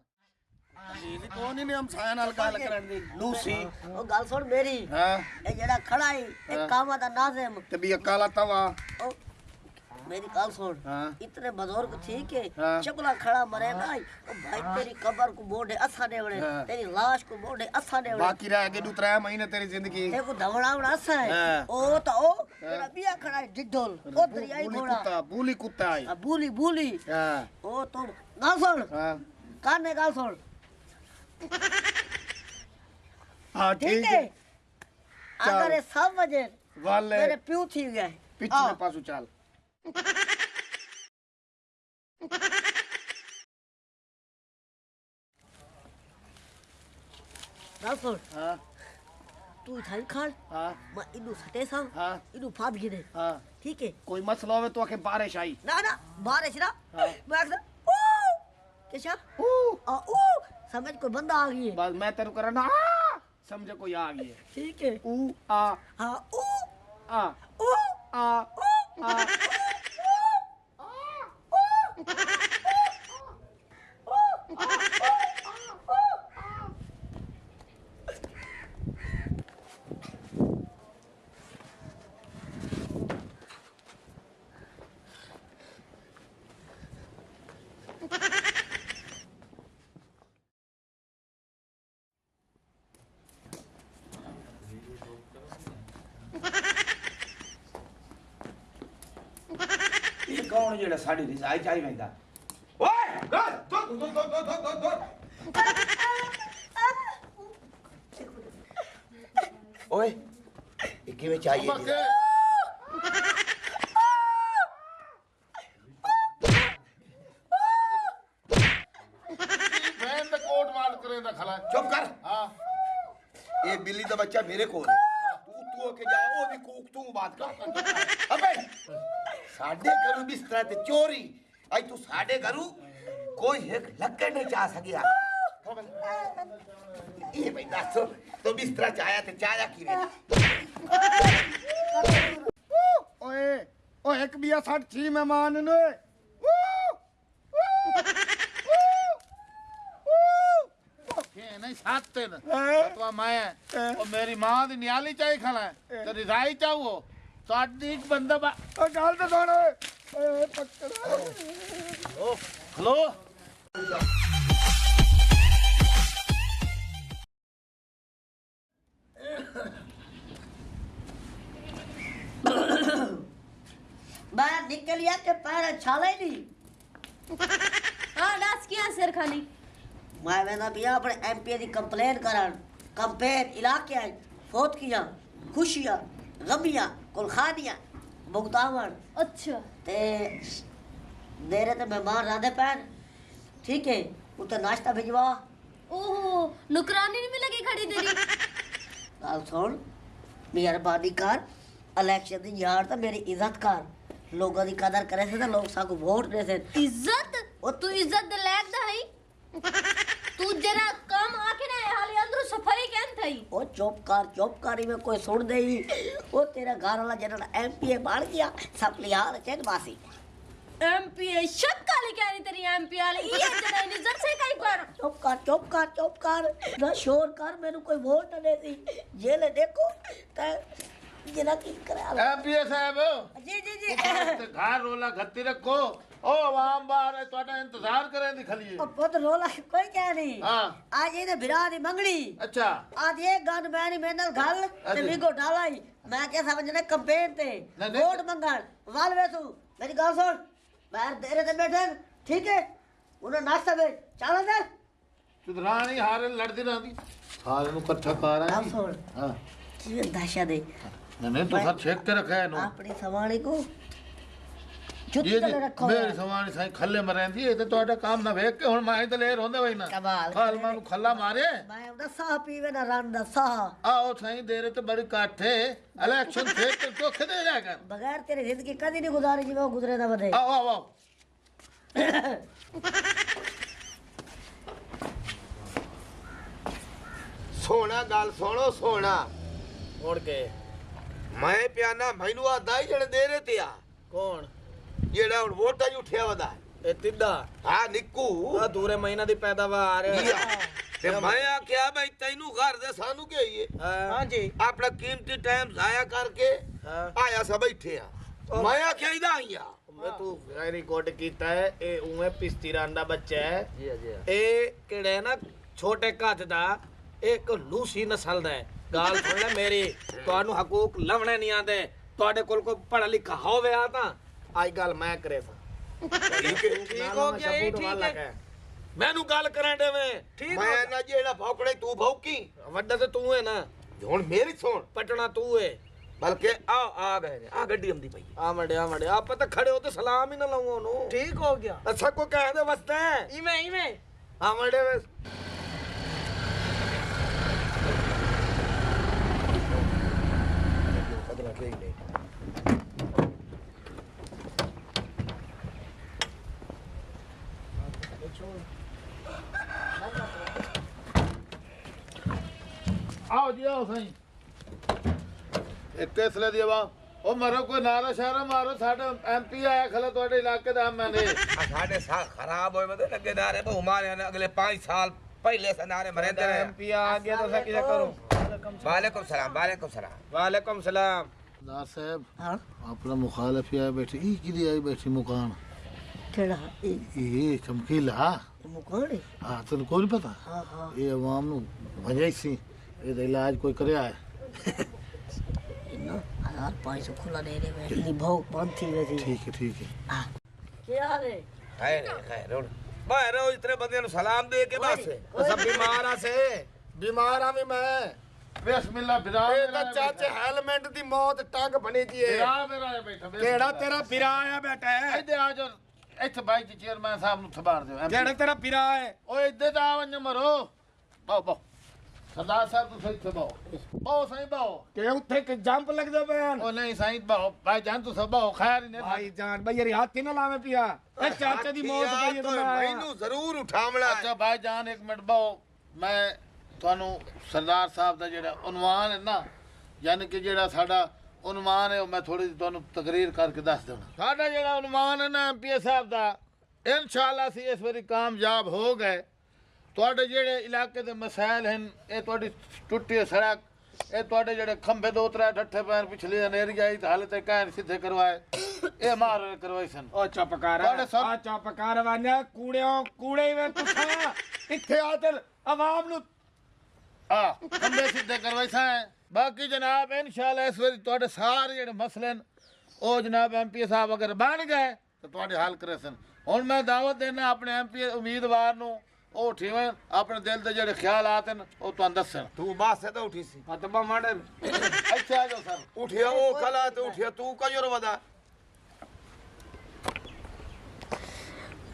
ਕੌਣ ਨਹੀਂ ਹਮ ਸਾਇਆ ਨਾਲ ਗੱਲ ਕਰਨ ਦੀ ਲੂਸੀ ਉਹ ਗੱਲ ਸੁਣ ਮੇਰੀ ਹਾਂ ਇਹ ਜਿਹੜਾ ਖੜਾ ਹੈ ਇਹ ਕਾਮਾ ਦਾ ਨਾਜ਼ਮ ਤੇ ਵੀ ਕਾਲਾ ਤਵਾ ओ, मेरी गल सुन हाँ। इतने बुजुर्ग ठीक है हाँ। चकला खड़ा मरे भाई ओ भाई तेरी कब्र को मोड़े असा देवड़े हाँ। तेरी लाश को मोड़े असा देवड़े ਬਾਕੀ ਰਹਿ ਗਏ 2-3 ਮਹੀਨੇ ਤੇਰੀ ਜ਼ਿੰਦਗੀ देखो धवड़ावड़ा असा है हाँ। ओ तो ओ तेरा बिया खड़ा है डिडोल ओ दरियाई ਬੂਲੀ घोड़ा ਕੁੱਤਾ ਬੂਲੀ ਕੁੱਤਾ ਆਈ आ, बूली बूली ਹਾਂ ओ तो गल सुन ਹਾਂ कान ने गल सुन ਹਾਂ ठीक है अगर ये सब वजह ਵਾਲੇ मेरे प्यू थी गया है ਪਿਛਲੇ ਪਾਸੋਂ ਚੱਲ गल सुन ਹਾਂ तू थाई खान ਹਾਂ मैं इनू सटे सा हाँ। इनू फाब गिने ਹਾਂ ठीक है ਕੋਈ ਮਸਲਾ ਹੋਵੇ ਤਾਂ ਆਖੇ ਬਾਰਿਸ਼ ਆਈ ना ना बारिश ना हाँ। मैं आखदा ओ क्या ओ समझ कोई बंदा आ गई है ਬਸ ਮੈਂ ਤੈਨੂੰ ਕਰਾਂ ਨਾ ਸਮਝੇ ਕੋਈ ਆ ਗਈ ਹੈ ठीक है ਊ ਆ हाँ ओ ਆ ओ ਆ ਆ ये कौन जेड़ा साडी रिसाई चाई वेंदा ओए दो ओए ये किवें चाहिए अब्बा के फैन दा कोट माल करेंदा खला चुप कर हां ये बिल्ली दा बच्चा मेरे कोल है तू के जा ओ दी कूक तू बात कर अबे साडे घरू बिस्तरा ते चोरी आई तू साडे घरू कोई एक लक्कड़ नहीं चा सकिया ये भाई दस तो बिस्तरा चाया ते चाया की रे ਓਏ ਓ ਇੱਕ ਬਿਆ 60 ਮਹਿਮਾਨ ਨੇ के नहीं साते न तो मैं और मेरी मां दी नियाली चाही खला तो रिजाई चाहो साडी बंदा ਓ ਗੱਲ ਤਾਂ ਸੁਣ ਓਏ ਪੱਕੜਾ ओ खलो मैं निकलिया के पैर छाले नहीं हाँ दस क्या सिर खाली मैं वेंदा पिया अपने एमपी दी कंप्लेन करन कंपेन इलाके आई फौत किया खुशियां गमियां कुलखानियां भुगतावन अच्छा ते देरे ते मेहमान राधे पैन ठीक है उते नाश्ता भिजवा ओहो नुकरानी नहीं मिलेगी खड़ी तेरी गल सुन मेहरबानी कर इलेक्शन दी यार तो मेरी इज्जत कर लोगों दी कदर करे से तो लोग साको वोट दे से इज्जत ओ तू इज्जत दे लायक दा है तू जरा कम आके ना हाले अंदर सफाई कहन थई ओ चुप कर में कोई सुन दे ही ओ तेरा घर वाला जनरल एमपी बन गया सब लिहाज चेक बासी एमपी शक काली क्या नहीं तेरी एमपी वाले ये जरा इज्जत से कहीं कर चुप कर ना शोर कर मेनू कोई वोट न दे दी जेले देखो ते जरा की करे एमपीए साहब जी ते घर रोला घत्ती रखो ओ आवाम बाहर है ਤੁਹਾਡਾ ਇੰਤਜ਼ਾਰ ਕਰੇ ਦੀ ਖਲੀਏ ਉਹ ਪੁੱਤ ਰੋਲਾ ਕੋਈ ਕਹਿ ਨਹੀਂ ਹਾਂ ਅੱਜ ਇਹਦੇ ਭਰਾ ਦੀ ਮੰਗਣੀ ਅੱਛਾ ਅੱਜ ਇਹ ਗੰਦ ਮੈਂ ਨਹੀਂ ਮੇਰੇ ਨਾਲ ਗੱਲ ਤੇ ਵਿਗੋ ਢਾਲਾਈ ਮੈਂ ਕਿਹਾ ਸਮਝਣਾ ਕੰਪੇਨ ਤੇ ਨਹੀਂ। ਵੋਟ ਮੰਗਣ ਵਾਲ ਵੇ ਤੂੰ ਮੇਰੀ ਗੱਲ ਸੁਣ ਬਾਹਰ ਦੇਰੇ ਤੇ ਬੈਠੇ ਠੀਕ ਹੈ ਉਹਨਾਂ ਨਾਸ਼ਤਾ ਵੇ ਚਾਲਾਂ ਦੇ ਚੁਦਰਾਣੀ ਹਾਰੇ ਲੜਦੀ ਰਹਿੰਦੀ ਸਾਰਿਆਂ ਨੂੰ ਇਕੱਠਾ ਕਰ ਗੱਲ ਆਈ ਸੁਣ ਹਾਂ ਕੀ ਦਾਸ਼ਾ ਦੇ ਨਹੀਂ ਤੂੰ ਸਰ ਛੇਕ ਕੇ ਰੱਖਿਆ ਇਹਨੂੰ ਆਪਣੀ ਸਵਾਣੀ ਕੋ ਜੀ ਜੁੱਤ ਜੀ ਤੇ ਰੱਖੋ ਮੇਰੀ ਸਵਾਣੀ ਸਾਈ ਖੱਲੇ ਮਰੈਂਦੀ ਇਹ ਤੇ ਤੁਹਾਡਾ ਕੰਮ ਨਾ ਵੇਖ ਕੇ ਹੁਣ ਮੈਂ ਤੇ ਲੈ ਰੋਂਦਾ ਵਈ ਨਾ ਕਮਾਲ ਖਾਲਮਾ ਨੂੰ ਖੱਲਾ ਮਾਰੇ ਮੈਂ ਉਹਦਾ ਸਾਹ ਪੀਵੇ ਨਾ ਰਨ ਦਾ ਸਾਹ ਆਓ ਸਾਈ ਦੇਰੇ ਤੇ ਬੜੀ ਕਾਠੇ ਇਲੈਕਸ਼ਨ ਫੇਕ ਕੇ ਚੋਖੇ ਦੇ ਜਾ ਕਰ ਬਗੈਰ ਤੇਰੀ ਜ਼ਿੰਦਗੀ ਕਦੀ ਨਹੀਂ ਗੁਜ਼ਾਰੀ ਜਿਵੇਂ ਉਹ ਗੁਜ਼ਰੇ ਦਾ ਵਧੇ ਆਓ ਆਓ ਆਓ ਸੋਹਣਾ ਗੱਲ ਸੁਣੋ ਸੋਹਣਾ ਮੁੜ ਕੇ ਮੈਂ ਪਿਆਨਾ ਮੈਨੂੰ ਆ ਦਾਈ ਜਿਹੜੇ ਦੇ ਰਹੇ ਤੇ ਆ ਕੌਣ ਜਿਹੜਾ ਹੁਣ ਵੋਟਾਂ 'ਚ ਉੱਠਿਆ ਵਦਾ ਇਹ ਤਿੱਦਾ ਆ ਨਿੱਕੂ ਆ ਦੂਰੇ ਮਹੀਨਾ ਦੀ ਪੈਦਾਵਾਰ ਤੇ ਮੈਂ ਆਖਿਆ ਬਈ ਤੈਨੂੰ ਘਰ ਦੇ ਸਾਨੂੰ ਕੀ ਹੋਈਏ ਹਾਂਜੀ ਆਪਣਾ ਕੀਮਤੀ ਟਾਈਮ ਜ਼ਾਇਆ ਕਰਕੇ ਆਇਆ ਸਭ ਬੈਠੇ ਆ ਮੈਂ ਆਖਿਆ ਇਹਦਾ ਆਈਆ ਮੈਂ ਤੂੰ ਵੈਰੀ ਗੁੱਡ ਕੀਤਾ ਹੈ ਇਹ ਉਵੇਂ ਪਿਸਤੀਰਾਂ ਦਾ ਬੱਚਾ ਹੈ ਜੀ ਜੀ ਇਹ ਕਿਹੜਾ ਹੈ ਨਾ ਛੋਟੇ ਕੱਦ ਦਾ ਇੱਕ ਲੂਸੀ ਨਸਲ ਦਾ ਹੈ ਗੱਲ ਸੁਣ ਲੈ ਮੇਰੀ ਤੁਹਾਨੂੰ ਹਕੂਕ ਲਵਣੇ ਨਹੀਂ ਆਂਦੇ ਤੁਹਾਡੇ ਕੋਲ ਕੋਈ ਪੜਾ ਲਿਖਾ ਹੋਵੇ ਆ ਤਾਂ ਅੱਜ ਗੱਲ ਮੈਂ ਕਰੇ ਸਾਂ ਠੀਕ ਹੋ ਗਿਆ ਇਹ ਠੀਕ ਹੈ ਮੈਨੂੰ ਗੱਲ ਕਰਨ ਦੇਵੇਂ ਠੀਕ ਹੋ ਮੈਂ ਨਾ ਜਿਹੜਾ ਭੌਕੜੇ ਤੂੰ ਭੌਕੀ ਵੱਡਾ ਤੇ ਤੂੰ ਹੈ ਨਾ ਹੁਣ ਮੇਰੀ ਸੁਣ ਪਟਣਾ ਤੂੰ ਹੈ ਬਲਕਿ ਆ ਗਏ ਨੇ ਆ ਗੱਡੀ ਆਉਂਦੀ ਪਈ ਆ ਮੜੇ ਆਪਾਂ ਤਾਂ ਖੜੇ ਹੋ ਤੇ ਸਲਾਮ ਹੀ ਨਾ ਲਾਉਂ ਉਹਨੂੰ ਠੀਕ ਹੋ ਗਿਆ ਅੱਛਾ ਕੋ ਕਹਿੰਦੇ ਵਸਦਾ ਇਵੇਂ ਆ ਮੜੇ ਵੇ आओ जी आओ साईं एक किसले दी आवाज ओ मारो कोई नारा शारा मारो साडा एमपी आया खला ਤੁਹਾਡੇ ਇਲਾਕੇ ਦਾ ਐਮਐਲਏ ਸਾਡੇ ਸਾਲ ਖਰਾਬ ਹੋਏ ਮਦੇ ਲੱਗੇ ਨਾਰੇ ਬਹੁ ਮਾਰੇ ਨੇ ਅਗਲੇ 5 साल पहले से नारे मरे थे एमपी आ गया तो सकी करो वालेकुम सलाम वालेकुम सलाम वालेकुम सलाम दार साहब ਹਾਂ ਆਪਣਾ ਮੁਖਾਲਫ ਆਇਆ ਬੈਠੀ ਇਹ ਕਿਹਦੀ ਆਈ ਬੈਠੀ ਮੁਕਾਨ ਕਿਹੜਾ ਇਹ ਇਹ ਚਮਕੀਲਾ ਮੁਕਾਣੇ ਹਾਂ ਤੈਨੂੰ ਕੋਈ ਨਹੀਂ ਪਤਾ ਹਾਂ ਹਾਂ ਇਹ ਆਵਾਮ ਨੂੰ ਵਜ੍ਹਾ ਹੀ ਸੀ ਇਹਦਾ ਇਲਾਜ ਕੋਈ ਕਰਿਆ ਹੈ ਨਾ 1500 ਖੁੱਲਾ ਦੇ ਦੇ ਮੈਂ ਨੀ ਭੌਕ ਬੰਦ ਥੀ ਵੇ ਠੀਕ ਹੈ ਹਾਂ ਕੀ ਹਾਲ ਹੈ खैर रोड मैं रोज इतने बंदे नु सलाम दे के बस सब बीमार आ से बीमार आ भी मैं ਬਿਸਮਿਲ੍ਲਾ ਬਿਰਾ ਇਹ ਤਾਂ ਚਾਚੇ ਹੈਲਮਟ ਦੀ ਮੌਤ ਟੰਗ ਬਣੀ ਜੀ ਇਹ ਬਿਰਾ ਮੇਰਾ ਆਇਆ ਬੈਠਾ ਕਿਹੜਾ ਤੇਰਾ ਪਿਰਾ ਆਇਆ ਬੇਟਾ ਇੱਥੇ ਆ ਜਾ ਇੱਥੇ ਬਾਈ ਜੀ ਚੇਅਰਮੈਨ ਸਾਹਿਬ ਨੂੰ ਥਬਾਰ ਦਿਓ ਕਿਹੜਾ ਤੇਰਾ ਪਿਰਾ ਹੈ ਓਏ ਇੱਥੇ ਤਾਂ ਆਵਣ ਮਰੋ ਬਾਓ ਬਾਓ ਸਰਦਾਰ ਸਾਹਿਬ ਤੁਸੀਂ ਇੱਥੇ ਬਾਓ ਬਾਓ ਸਾਈਂ ਬਾਓ ਕਿ ਉੱਥੇ ਕਿ ਜੰਪ ਲੱਗਦਾ ਪਿਆ ਉਹ ਨਹੀਂ ਸਾਈਂ ਬਾਓ ਭਾਈ ਜਾਨ ਤੂੰ ਸਭ ਬਾਓ ਖੈਰ ਹੀ ਨੇ ਭਾਈ ਜਾਨ ਬਈ ਯਾਰ ਹੱਥ ਹੀ ਨਾ ਲਾਵੇਂ ਪਿਆ ਇਹ ਚਾਚੇ ਦੀ ਮੌਤ ਪਈ ਹੈ ਤਾਂ ਮੈਂ ਆਇਆ। ਮੈਨੂੰ ਜ਼ਰੂਰ ਉਠਾਵਣਾ ਅੱਛਾ ਭਾਈ ਜਾਨ ਇੱਕ ਮਿੰਟ ਬਾਓ ਮੈਂ ਤੁਹਾਨੂੰ ਸਰਦਾਰ ਸਾਹਿਬ ਦਾ ਜਿਹੜਾ ਉਨਵਾਨ ਹੈ ਨਾ ਯਾਨੀ ਕਿ ਜਿਹੜਾ ਸਾਡਾ ਉਨਵਾਨ ਹੈ ਉਹ ਮੈਂ ਥੋੜੀ ਤੁਹਾਨੂੰ ਤਕਰੀਰ ਕਰਕੇ ਦੱਸ ਦੇਣਾ ਸਾਡਾ ਜਿਹੜਾ ਉਨਵਾਨ ਹੈ ਨਾ ਐਮਪੀ ਸਾਹਿਬ ਦਾ ਇਨਸ਼ਾਅੱਲਾ ਅਸੀਂ ਇਸ ਵਾਰੀ ਕਾਮਯਾਬ ਹੋ ਗਏ ਤੁਹਾਡੇ ਜਿਹੜੇ ਇਲਾਕੇ ਦੇ ਮਸਾਇਲ ਹਨ ਇਹ ਤੁਹਾਡੀ ਟੁੱਟੀ ਸੜਕ ਇਹ ਤੁਹਾਡੇ ਜਿਹੜੇ ਖੰਭੇ ਦੋ ਤਰੇ ਡੱਠੇ ਪੈਣ ਪਿਛਲੇ ਹਨੇਰੀ ਆਈ ਤਾਂ ਹਾਲੇ ਤੇ ਕਹਿਣ ਸਿੱਧੇ ਕਰਵਾਏ ਇਹ ਮਾਰ ਕਰਵਾਈ ਸਨ ਉਹ ਚੁੱਪ ਕਰ ਤੁਹਾਡੇ ਸਭ- ਆ ਚੁੱਪ ਕਰ ਵਾਨਿਆ ਕੂੜੇ ਵੇ ਤੁਸਾਂ ਇੱਥੇ ਆ ਤੇ ਆਵਾਮ ਨੂੰ ਆ ਖੰਭੇ ਸਿੱਧੇ ਕਰਵਾਈ ਸਨ ਬਾਕੀ ਜਨਾਬ ਇਨਸ਼ਾਅੱਲਾ ਇਸ ਵਾਰੀ ਤੁਹਾਡੇ ਸਾਰੇ ਜਿਹੜੇ ਮਸਲੇ ਨੇ ਉਹ ਜਨਾਬ ਐਮਪੀ ਸਾਹਿਬ ਅਗਰ ਬਣ ਗਏ ਤਾਂ ਤੁਹਾਡੇ ਹੱਲ ਕਰੇ ਸਨ ਹੁਣ ਮੈਂ ਦਾਵਤ ਦੇਣਾ ਆਪਣੇ ਐਮਪੀ ਉਮੀਦਵਾਰ ਨੂੰ ਉਹ ਠੀਵੇਂ ਆਪਣੇ ਦਿਲ ਦੇ ਜਿਹੜੇ ਖਿਆਲਾਤ ਨੇ ਉਹ ਤੁਹਾਨੂੰ ਦੱਸਣ तू बात से तो उठी सी ਫਤਵਾ ਮਾੜੇ ਇੱਥੇ ਆ ਜਾਓ ਸਰ उठिया वो खला तो उठिया तू कजोर वदा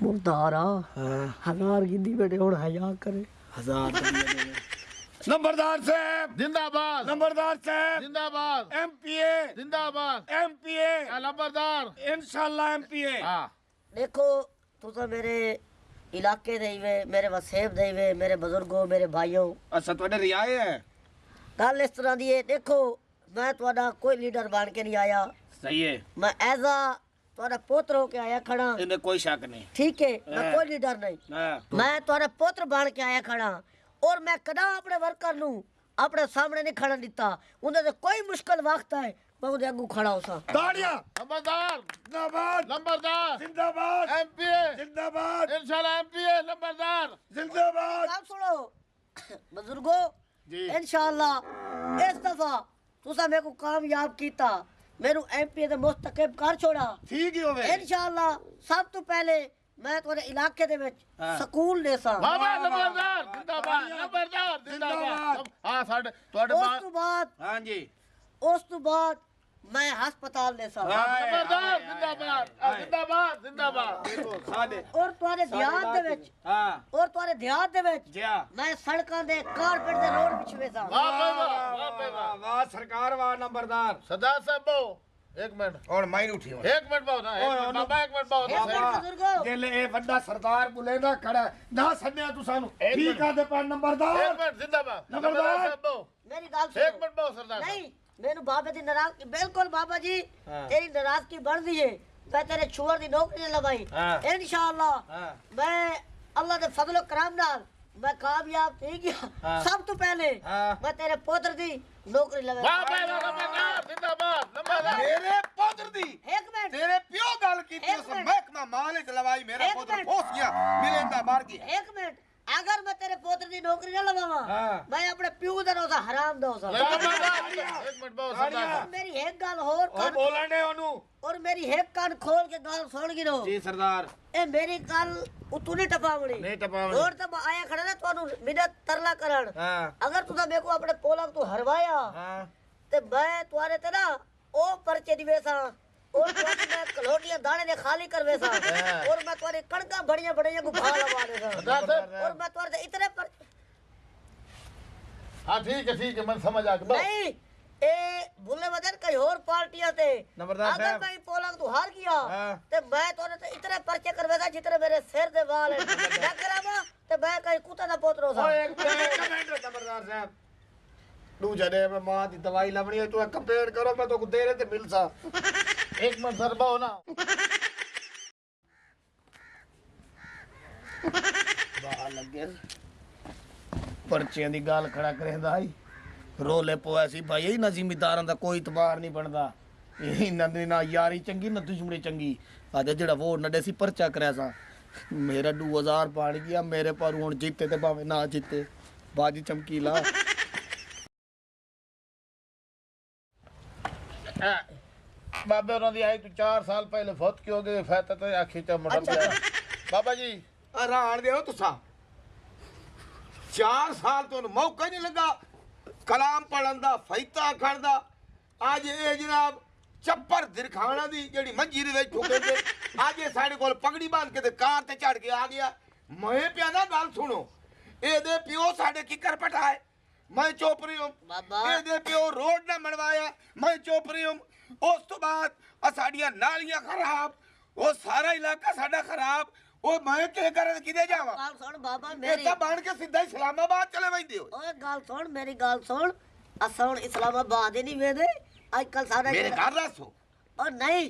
ਮੁਰਦਾਰਾ ਹਜ਼ਾਰ ਗਿੱਦੀ ਬੈਠੇ ਹੁਣ ਹਯਾ ਕਰੇ 1000 ਨੰਬਰਦਾਰ ਸਾਹਿਬ जिंदाबाद ਨੰਬਰਦਾਰ ਸਾਹਿਬ जिंदाबाद ਐਮਪੀਏ जिंदाबाद ਐਮਪੀਏ लंबरदार ਇਨਸ਼ਾਅੱਲਾ ਐਮਪੀਏ हाँ देखो तू तो मेरे इलाके दे वे मेरे वसेब दे वे मेरे बुजुर्गों मेरे भाइयों ਅੱਛਾ ਤੁਹਾਡੇ ਰਿਆਏ ਹੈ गल इस तरह दी है देखो मैं ਤੁਹਾਡਾ कोई लीडर बन के नहीं आया ਸਹੀ ਹੈ मैं एज आ ਤੁਹਾਡਾ ਪੁੱਤਰ ਹੋ ਕੇ ਆਇਆ ਖੜਾ ਇਹਦੇ ਕੋਈ ਸ਼ੱਕ ਨਹੀਂ ठीक है मैं कोई लीडर नहीं ਹਾਂ मैं ਤੁਹਾਡਾ ਪੁੱਤਰ ਬਣ ਕੇ ਆਇਆ ਖੜਾ और मैं कदा अपने वर्कर ਨੂੰ ਆਪਣੇ ਸਾਹਮਣੇ ਨਹੀਂ ਖੜਨ ਦਿੱਤਾ ਉਹਨਾਂ ਦੇ ਕੋਈ ਮੁਸ਼ਕਲ ਵਕਤ ਹੈ मैं ਉਹਦੇ ਅੱਗੂ ਖੜਾ ਹੋ ਸਾਂ ताड़ियां नंबरदार जिंदाबाद नंबरदार जिंदाबाद एमपीए जिंदाबाद इंशाल्लाह एमपीए नंबरदार जिंदाबाद ਗੱਲ ਸੁਣੋ ਬਜ਼ੁਰਗੋ जी इंशाअल्लाह इस दफा तुसा मेरे को कामयाब कीता मेरू एमपी दे मुस्तकिब कर छोड़ा ठीक ही होवे इंशाअल्लाह सब तो पहले मैं तुम्हारे इलाके दे विच स्कूल देसा बाबा नंबरदार जिंदाबाद नंबरदार जिंदाबाद हां साडे ਤੁਹਾਡੇ उस तो बाद हां जी उस तो बाद मैं अस्पताल देसा नंबरदार जिंदाबाद जिंदाबाद जिंदाबाद देखो साडे और तुम्हारे ध्यान दे विच हां और तुम्हारे ध्यान दे विच जी हां मैं सड़कां दे कारपेट दे रोड बिछवे सा वाह भाई वाह वाह भाई वाह वाह सरकार वाह नंबरदार सरदार साहब बो एक मिनट और माइन उठी हो एक मिनट बाओ ना एक ओए, मिनट बाबा एक मिनट बाओ एक मिनट बुजुर्गो जेले ए बड़ा सरदार बुलेंदा खड़ा ना सन्या तू सानू ठीक आ दे पा नंबरदार एक मिनट जिंदाबाद नंबरदार। नंबरदार साहब बो मेरी गाल एक सुनो मिनट बाओ सरदार साहब। नहीं मेनू बाबे दी नाराज बिल्कुल बाबा जी हाँ। तेरी नाराजगी बढ़ दी है मैं तेरे छुअर दी नौकरी लवाई हाँ। इंशाअल्लाह हाँ। मैं अल्लाह दे फजलो करम नाल मैं कामयाब थी गया हाँ। सब तो पहले हाँ। मैं तेरे पुत्र दी नौकरी वाह लवाई भाई वाह नंबरदार जिंदाबाद नंबरदार मेरे पुत्र दी एक मिनट तेरे प्यो गल की एक उस मिनट। महकमा मालिक लवाई मेरा एक पुत्र मिनट। फौस गया मिलेंदा मार गया एक मिनट अगर मैं तेरे पुत्र दी नौकरी न लवावा हाँ। मैं अपने प्यू दा रोजा हराम दोसा नंबरदार एक मिनट बाओ सरदार और साहब। मेरी एक गाल और और बोलन दे ओनू और मेरी एक कान खोल के गाल सुन गिरो जी सरदार ए मेरी गाल उतू नहीं टपावणी नहीं टपावणी। और तब आया खड़ा ना ਤੁਹਾਨੂੰ मिन्नत तरला करन हां अगर तुसा मेरे को अपने पोलक तू हरवाया हां ते मैं तुम्हारे ते ना ओ परचे दिवे सा और तुम्हारी मैं कलोटियां दाने दे खाली करवे सा और मैं तुम्हारी कणका बड़ियां बड़ियां को भा लगा दे सा सरदार साहब और मैं तुम्हारे इतने पर हाँ ठीक है मैं समझ आ गया नहीं ए भूले बदन कई और पार्टियां ते नंबरदार अगर साहब। मैं पोलक तू हार गया हाँ। ते मैं तोरे ते इतने परचे करवे सा जितने मेरे सिर दे वाल है क्या करावा ते मैं कहीं कुत्ते दा पोतरो सा ओए एक मिनट नंबरदार साहब दू जने में मां दी दवाई लवणी है तू कंपेयर करो मैं तो दे रहे ते मिल सा एक मिनट सर बाओ ना बाहर लगे पर्चियां दी गाल खड़ा करेंदा आई रोले पोया सी भाई इना जिम्मेदारां दा कोई इतबार नहीं बनदा इना दी ना यारी चंगी ना दुश्मनी चंगी आज जेड़ा वोट नडे सी पर्चा करया सा मेरा 2000 पाड़ गया मेरे पर हुन जीते ते भावे ना जीते बाजी चमकीला बाबे ਉਹਨਾਂ ਦੀ ਆਈ ਤੂੰ 4 ਸਾਲ ਪਹਿਲੇ ਫੌਤ ਕਿਉਂ ਗਏ ਫਾਇਦਾ ਤੇ ਆਖੀ ਚ ਮਟਰ ਗਿਆ ਬਾਬਾ ਜੀ हैरान दे हो तुसा 4 साल तो मौका नहीं लगा कलाम पढ़न दा फैता आखण दा आज ये जनाब चप्पर दिरखाना दी जेड़ी मंजी दे विच ठुके ते आज ये साडे कोल पगड़ी बांध के ते कार ते चढ़ के आ गया मैं पिया ना गल सुनो एदे पियो साडे किकर पटाए मैं चुप रही हूं बाबा। एदे पियो रोड ना बनवाया मैं चुप रही हूं उस तो बाद आ साडियां नालियां खराब वो सारा इलाका साडा खराब वो मैं के करन किदे जावा गाल सुन बाबा ਇਹ मेरी ਤਾਂ ਬਣ ਕੇ ਸਿੱਧਾ ਇਸਲਾਮਾਬਾਦ ਚਲੇ ਵੈਂਦੇ ਹੋ ओए गाल सुन मेरी गाल सुन असा हुन इस्लामाबाद ही नहीं वेदे आजकल सारा ਮੇਰੇ ਘਰ ਰਸੋ और नहीं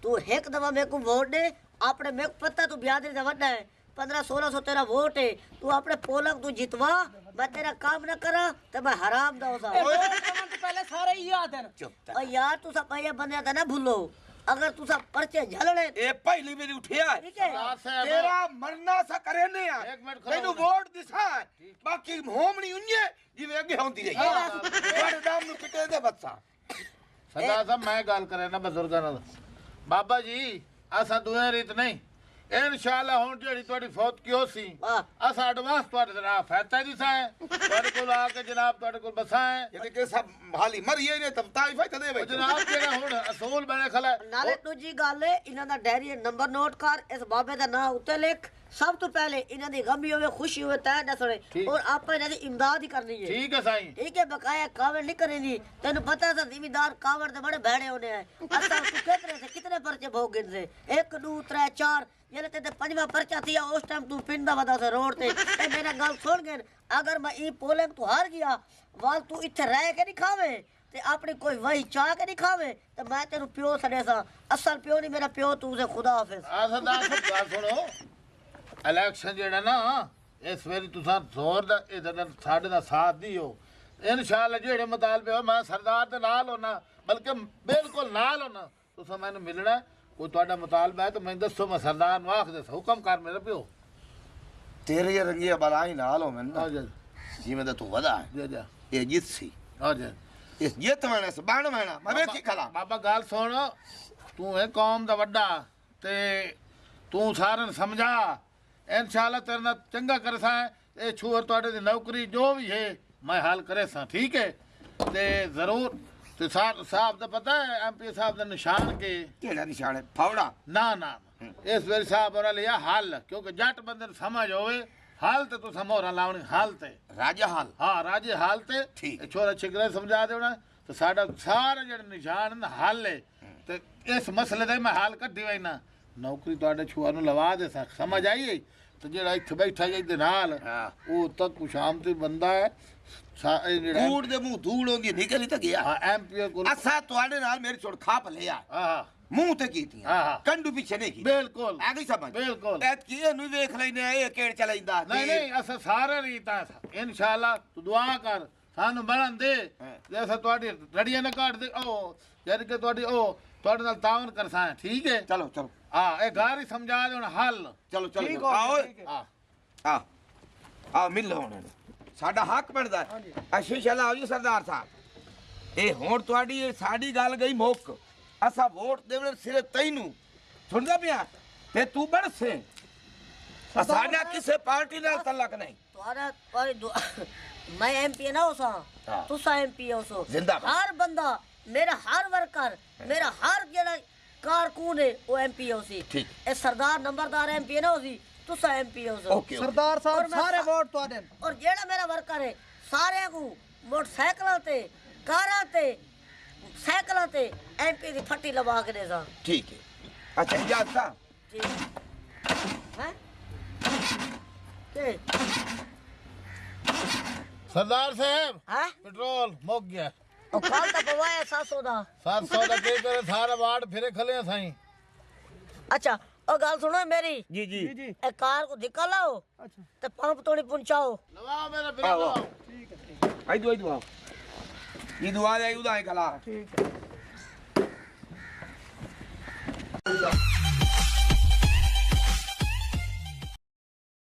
तू एक दफा मेरे को वोट दे अपने मेरे को पता तू ब्याह दे वड्डा है 1500-1600 तेरा वोट है तू अपने पोलक तू जितवा मैं तेरा काम न करा ते मैं हराम दा होसा पहले सारे ही याद है ਚੁੱਪ और यार तू सब ये बंदे दा ना भूलो अगर तू सब पर्चे झलने ਇਹ ਪਹਿਲੀ ਮੇਰੀ ਉਠਿਆ ठीक है ਸਰਦਾਰ ਸਾਹਿਬ ਤੇਰਾ ਮਰਨਾ ਸਾ ਕਰੇ ਨੇ ਆ ਇੱਕ ਮਿੰਟ ਖੜੋ। ਮੈਨੂੰ ਵੋਟ ਦਿਸਾ ਬਾਕੀ ਹੋਮਣੀ ਉੰਨੇ ਜਿਵੇਂ ਅੱਗੇ ਹੁੰਦੀ ਰਹੀ ਤੁਹਾਡੇ ਨਾਮ ਨੂੰ ਕਿਤੇ ਦੇ ਬੱਚਾ ਸਰਦਾਰ ਸਾਹਿਬ ਮੈਂ ਗੱਲ ਕਰਾਂ ਨਾ ਬਜ਼ੁਰਗਾਂ ਨਾਲ ਬਾਬਾ ਜੀ ਅਸਾਂ ਦੋਵੇਂ ਰੀਤ ਨਹੀਂ ਇਨਸ਼ਾਅੱਲਾ ਹੁਣ ਜਿਹੜੀ ਤੁਹਾਡੀ ਫੌਤ ਕਿਉਂ ਸੀ वाह ਅਸਾਂ ਐਡਵਾਂਸ ਤੁਹਾਡੇ ਜਨਾਬ ਫੈਤਾ ਦੀ ਸਾਂ ਤੁਹਾਡੇ ਕੋਲ ਆ ਕੇ ਜਨਾਬ ਤੁਹਾਡੇ ਕੋਲ ਬਸਾਂ ਹੈ ਜਿਹਦੇ ਕਿ ਸਭ ਹਾਲੀ ਮਰੀਏ ਨੇ ਤਬ ਤਾਈ ਫਾਇਦਾ ਦੇ ਉਹ ਵਿੱਚ ਜਨਾਬ ਜਿਹੜਾ ਹੁਣ ਅਸੂਲ ਬਣੇ ਖਲਾ नाले दूजी गल है इन्हां दा डायरी नंबर नोट कर इस बाबे दा नाम उत्ते लिख सब तो पहले इन्हां दी गमी होवे खुशी होवे तय दसणे ठीक। और आप इन्हां दी इमदाद ही करनी है ਠੀਕ ਹੈ ਸਾਈਂ ठीक है बकाया कावड़ नहीं करनी तेन पता है जिम्मेदार कावड़ ते बड़े भैड़े होने हैं असा तू कितने से कितने पर्चे भोग गिन से 1 2 3 4 ये ते पंजवा पर्चा थिया उस टाइम तू पिंडा वदा से रोड ते ए मेरा गल सुन गए अगर मैं ई पोलिंग तू हार गया वाल तू इथे रह के नहीं खावे ते अपनी कोई वही चाह के नहीं खावे ते मैं तेरू प्यो सड़े सा असल प्यो नहीं मेरा प्यो तू से खुदा हाफिज ਆ ਸਰਦਾਰ ਸਾਹਿਬ ਗੱਲ ਸੁਣੋ ਇਲੈਕਸ਼ਨ ਜਿਹੜਾ ਨਾ ਇਸ ਵੇਲੇ ਤੁਸੀਂ ਜ਼ੋਰ ਦਾ ਇਹਦਾ ਸਾਡੇ ਦਾ ਸਾਥ ਦਿਓ इंशाल्लाह जेड़े मुतालबे हो मैं सरदार दे नाल होना बल्कि बिल्कुल नाल होना तुसा मैंने मिलना कोई ਤੁਹਾਡਾ मुतालबा है तो मैं दसो मैं सरदार ਨੂੰ ਆਖ ਦੇ ਹੁਕਮ ਕਰ ਮੇਰੇ ਪਿਓ तेरे ये रंगी बलाई नाल हो मैंने ਆ ਜਾ जिवें दा तू वदा है ਜਾ ਜਾ ये जित सी ਆ ਜਾ इस जित मैंने से बाण मैंने मैं वेखी खला ਬਾਬਾ ਗੱਲ ਸੁਣ ਤੂੰ ਹੈ ਕੌਮ ਦਾ ਵੱਡਾ ਤੇ ਤੂੰ ਸਾਰਿਆਂ ਨੂੰ ਸਮਝਾ ਇਨਸ਼ਾਅੱਲਾ ਤੇਰੇ ਨਾਲ ਚੰਗਾ ਕਰਸਾਂ ਇਹ ਛੂਰ ਤੁਹਾਡੇ ਦੀ ਨੌਕਰੀ ਜੋ ਵੀ ਹੈ ਮੈਂ ਹਾਲ ਕਰੇ ਸਾਂ ਠੀਕ ਹੈ ਤੇ ਜ਼ਰੂਰ ਤੇ ਸਾਹਿਬ ਦਾ ਪਤਾ ਹੈ ਐਮਪੀ ਸਾਹਿਬ ਦਾ ਨਿਸ਼ਾਨ ਕੇ केड़ा निशान है फावड़ा ਨਾ ਨਾ ਇਸ ਵੇਲੇ ਸਾਹਿਬ ਉਹਨਾਂ ਲਿਆ ਹੱਲ ਕਿਉਂਕਿ ਜੱਟ ਬੰਦੇ ਨੂੰ ਸਮਝ ਹੋਵੇ ਹਾਲ ਤੇ ਤੂੰ ਮੋਹਰਾਂ ਲਾਉਣੀ ਹਾਲ ਤੇ राजा हाल ਹਾਂ ਰਾਜੇ ਹਾਲ ਤੇ ਠੀਕ। ਇਹ ਛੋਰਾ ਛਿਗਰੇ ਸਮਝਾ ਦੇਣਾ ਤੇ ਸਾਡਾ ਸਾਰਾ ਜਿਹੜਾ ਨਿਸ਼ਾਨ ਨਾ ਹੱਲ ਹੈ ਤੇ ਇਸ ਮਸਲੇ ਦਾ ਮੈਂ ਹੱਲ ਕੱਢੀ ਵੈਨਾ ਨੌਕਰੀ ਤੁਹਾਡੇ ਛੁਆ ਨੂੰ ਲਵਾ ਦੇ ਸਕ ਸਮਝ ਆਈ ਤੇ ਜਿਹੜਾ ਇੱਥੇ ਬੈਠਾ ਜਿਹਦੇ ਨਾਲ ਹਾਂ। ਉਹ ਤੱਕ ਸ਼ਾਮ ਤੇ ਬੰਦਾ ਹੈ ਇਹ ਜਿਹੜਾ कूड़ दे मुंह धूल होगी निकल ही तो गया ਹਾਂ ਐਮਪੀ ਕੋਲ असा तुआडे नाल मेरी छोड़ खाप लिया ਹਾਂ मुंह ते कीती हाँ, हाँ। कंडू पीछे नहीं की ਬਿਲਕੁਲ आ गई समझ बिल्कुल। ऐत की एनु देख लेने ए केड़ चलाइंदा ਨਹੀਂ ਨਹੀਂ ਅਸਾਂ ਸਾਰੇ ਰੀਤਾਂ ਇਨਸ਼ਾਅੱਲਾ ਤੂੰ ਦੁਆ ਕਰ ਸਾਨੂੰ ਬਣਨ ਦੇ ਜੈਸਾ ਤੁਹਾਡੀ ਰੜੀਆਂ ਨਾ ਕੱਢ ਦੇ ਉਹ ਜਦ ਕਿ ਤੁਹਾਡੇ ਨਾਲ ਤਾਵਨ ਕਰਸਾਂ ਠੀਕ ਹੈ चलो चलो ਹਾਂ ਇਹ ਘਰ ਹੀ ਸਮਝਾ ਦੇ ਹੁਣ ਹੱਲ चलो चलो ठीक हो गया, आओ ठीक है। ਹਾਂ आ मिल लो हुण साडा हक बनदा है आशीष अल्लाह आओ जी सरदार साहब ए हुण तुआडी साडी गल गई मुक असा वोट देवण सिरे तैनू सुनदा पिया ते तू बड़ से साडा किसे पार्टी नाल तलक नहीं तुम्हारा मैं एमपी ना हो सा हाँ। तुसा एमपी हो सो जिंदाबाद। हर बंदा मेरा हर वर्कर मेरा हर जेड़ा कारकुन है वो एमपी हो सी ठीक। ए सरदार नंबरदार एमपी ना हो सी तुसा एमपी हो सो ओके सरदार और साहब मैं सारे सा- वोट तो देन और जेड़ा मेरा वर्कर है सारे को मोटरसाइकिल ते कारां ते साइकिल ते एमपी दी फट्टी लगा के दे सा ठीक है अच्छा इजाजत सा हैं के ਸਰਦਾਰ ਸਾਹਿਬ हैं ਪੈਟਰੋਲ ਮੁੱਕ ਗਿਆ और कल तो पवाया 700 दा 700 ਦਾ ਕੇ ਤੇਰੇ ਸਾਰਾ ਵਾਰਡ ਫਿਰੇ ਖਲੇ ਸਾਈਂ अच्छा और गल सुनो मेरी जी जी जी ए कार को धिक्का लाओ अच्छा ते पंप तोड़ी पहुंचाओ ਲਵਾ ਮੇਰੇ आओ, ਬਿਲ आओ। आई दुआ ये दुआ कला ठीक है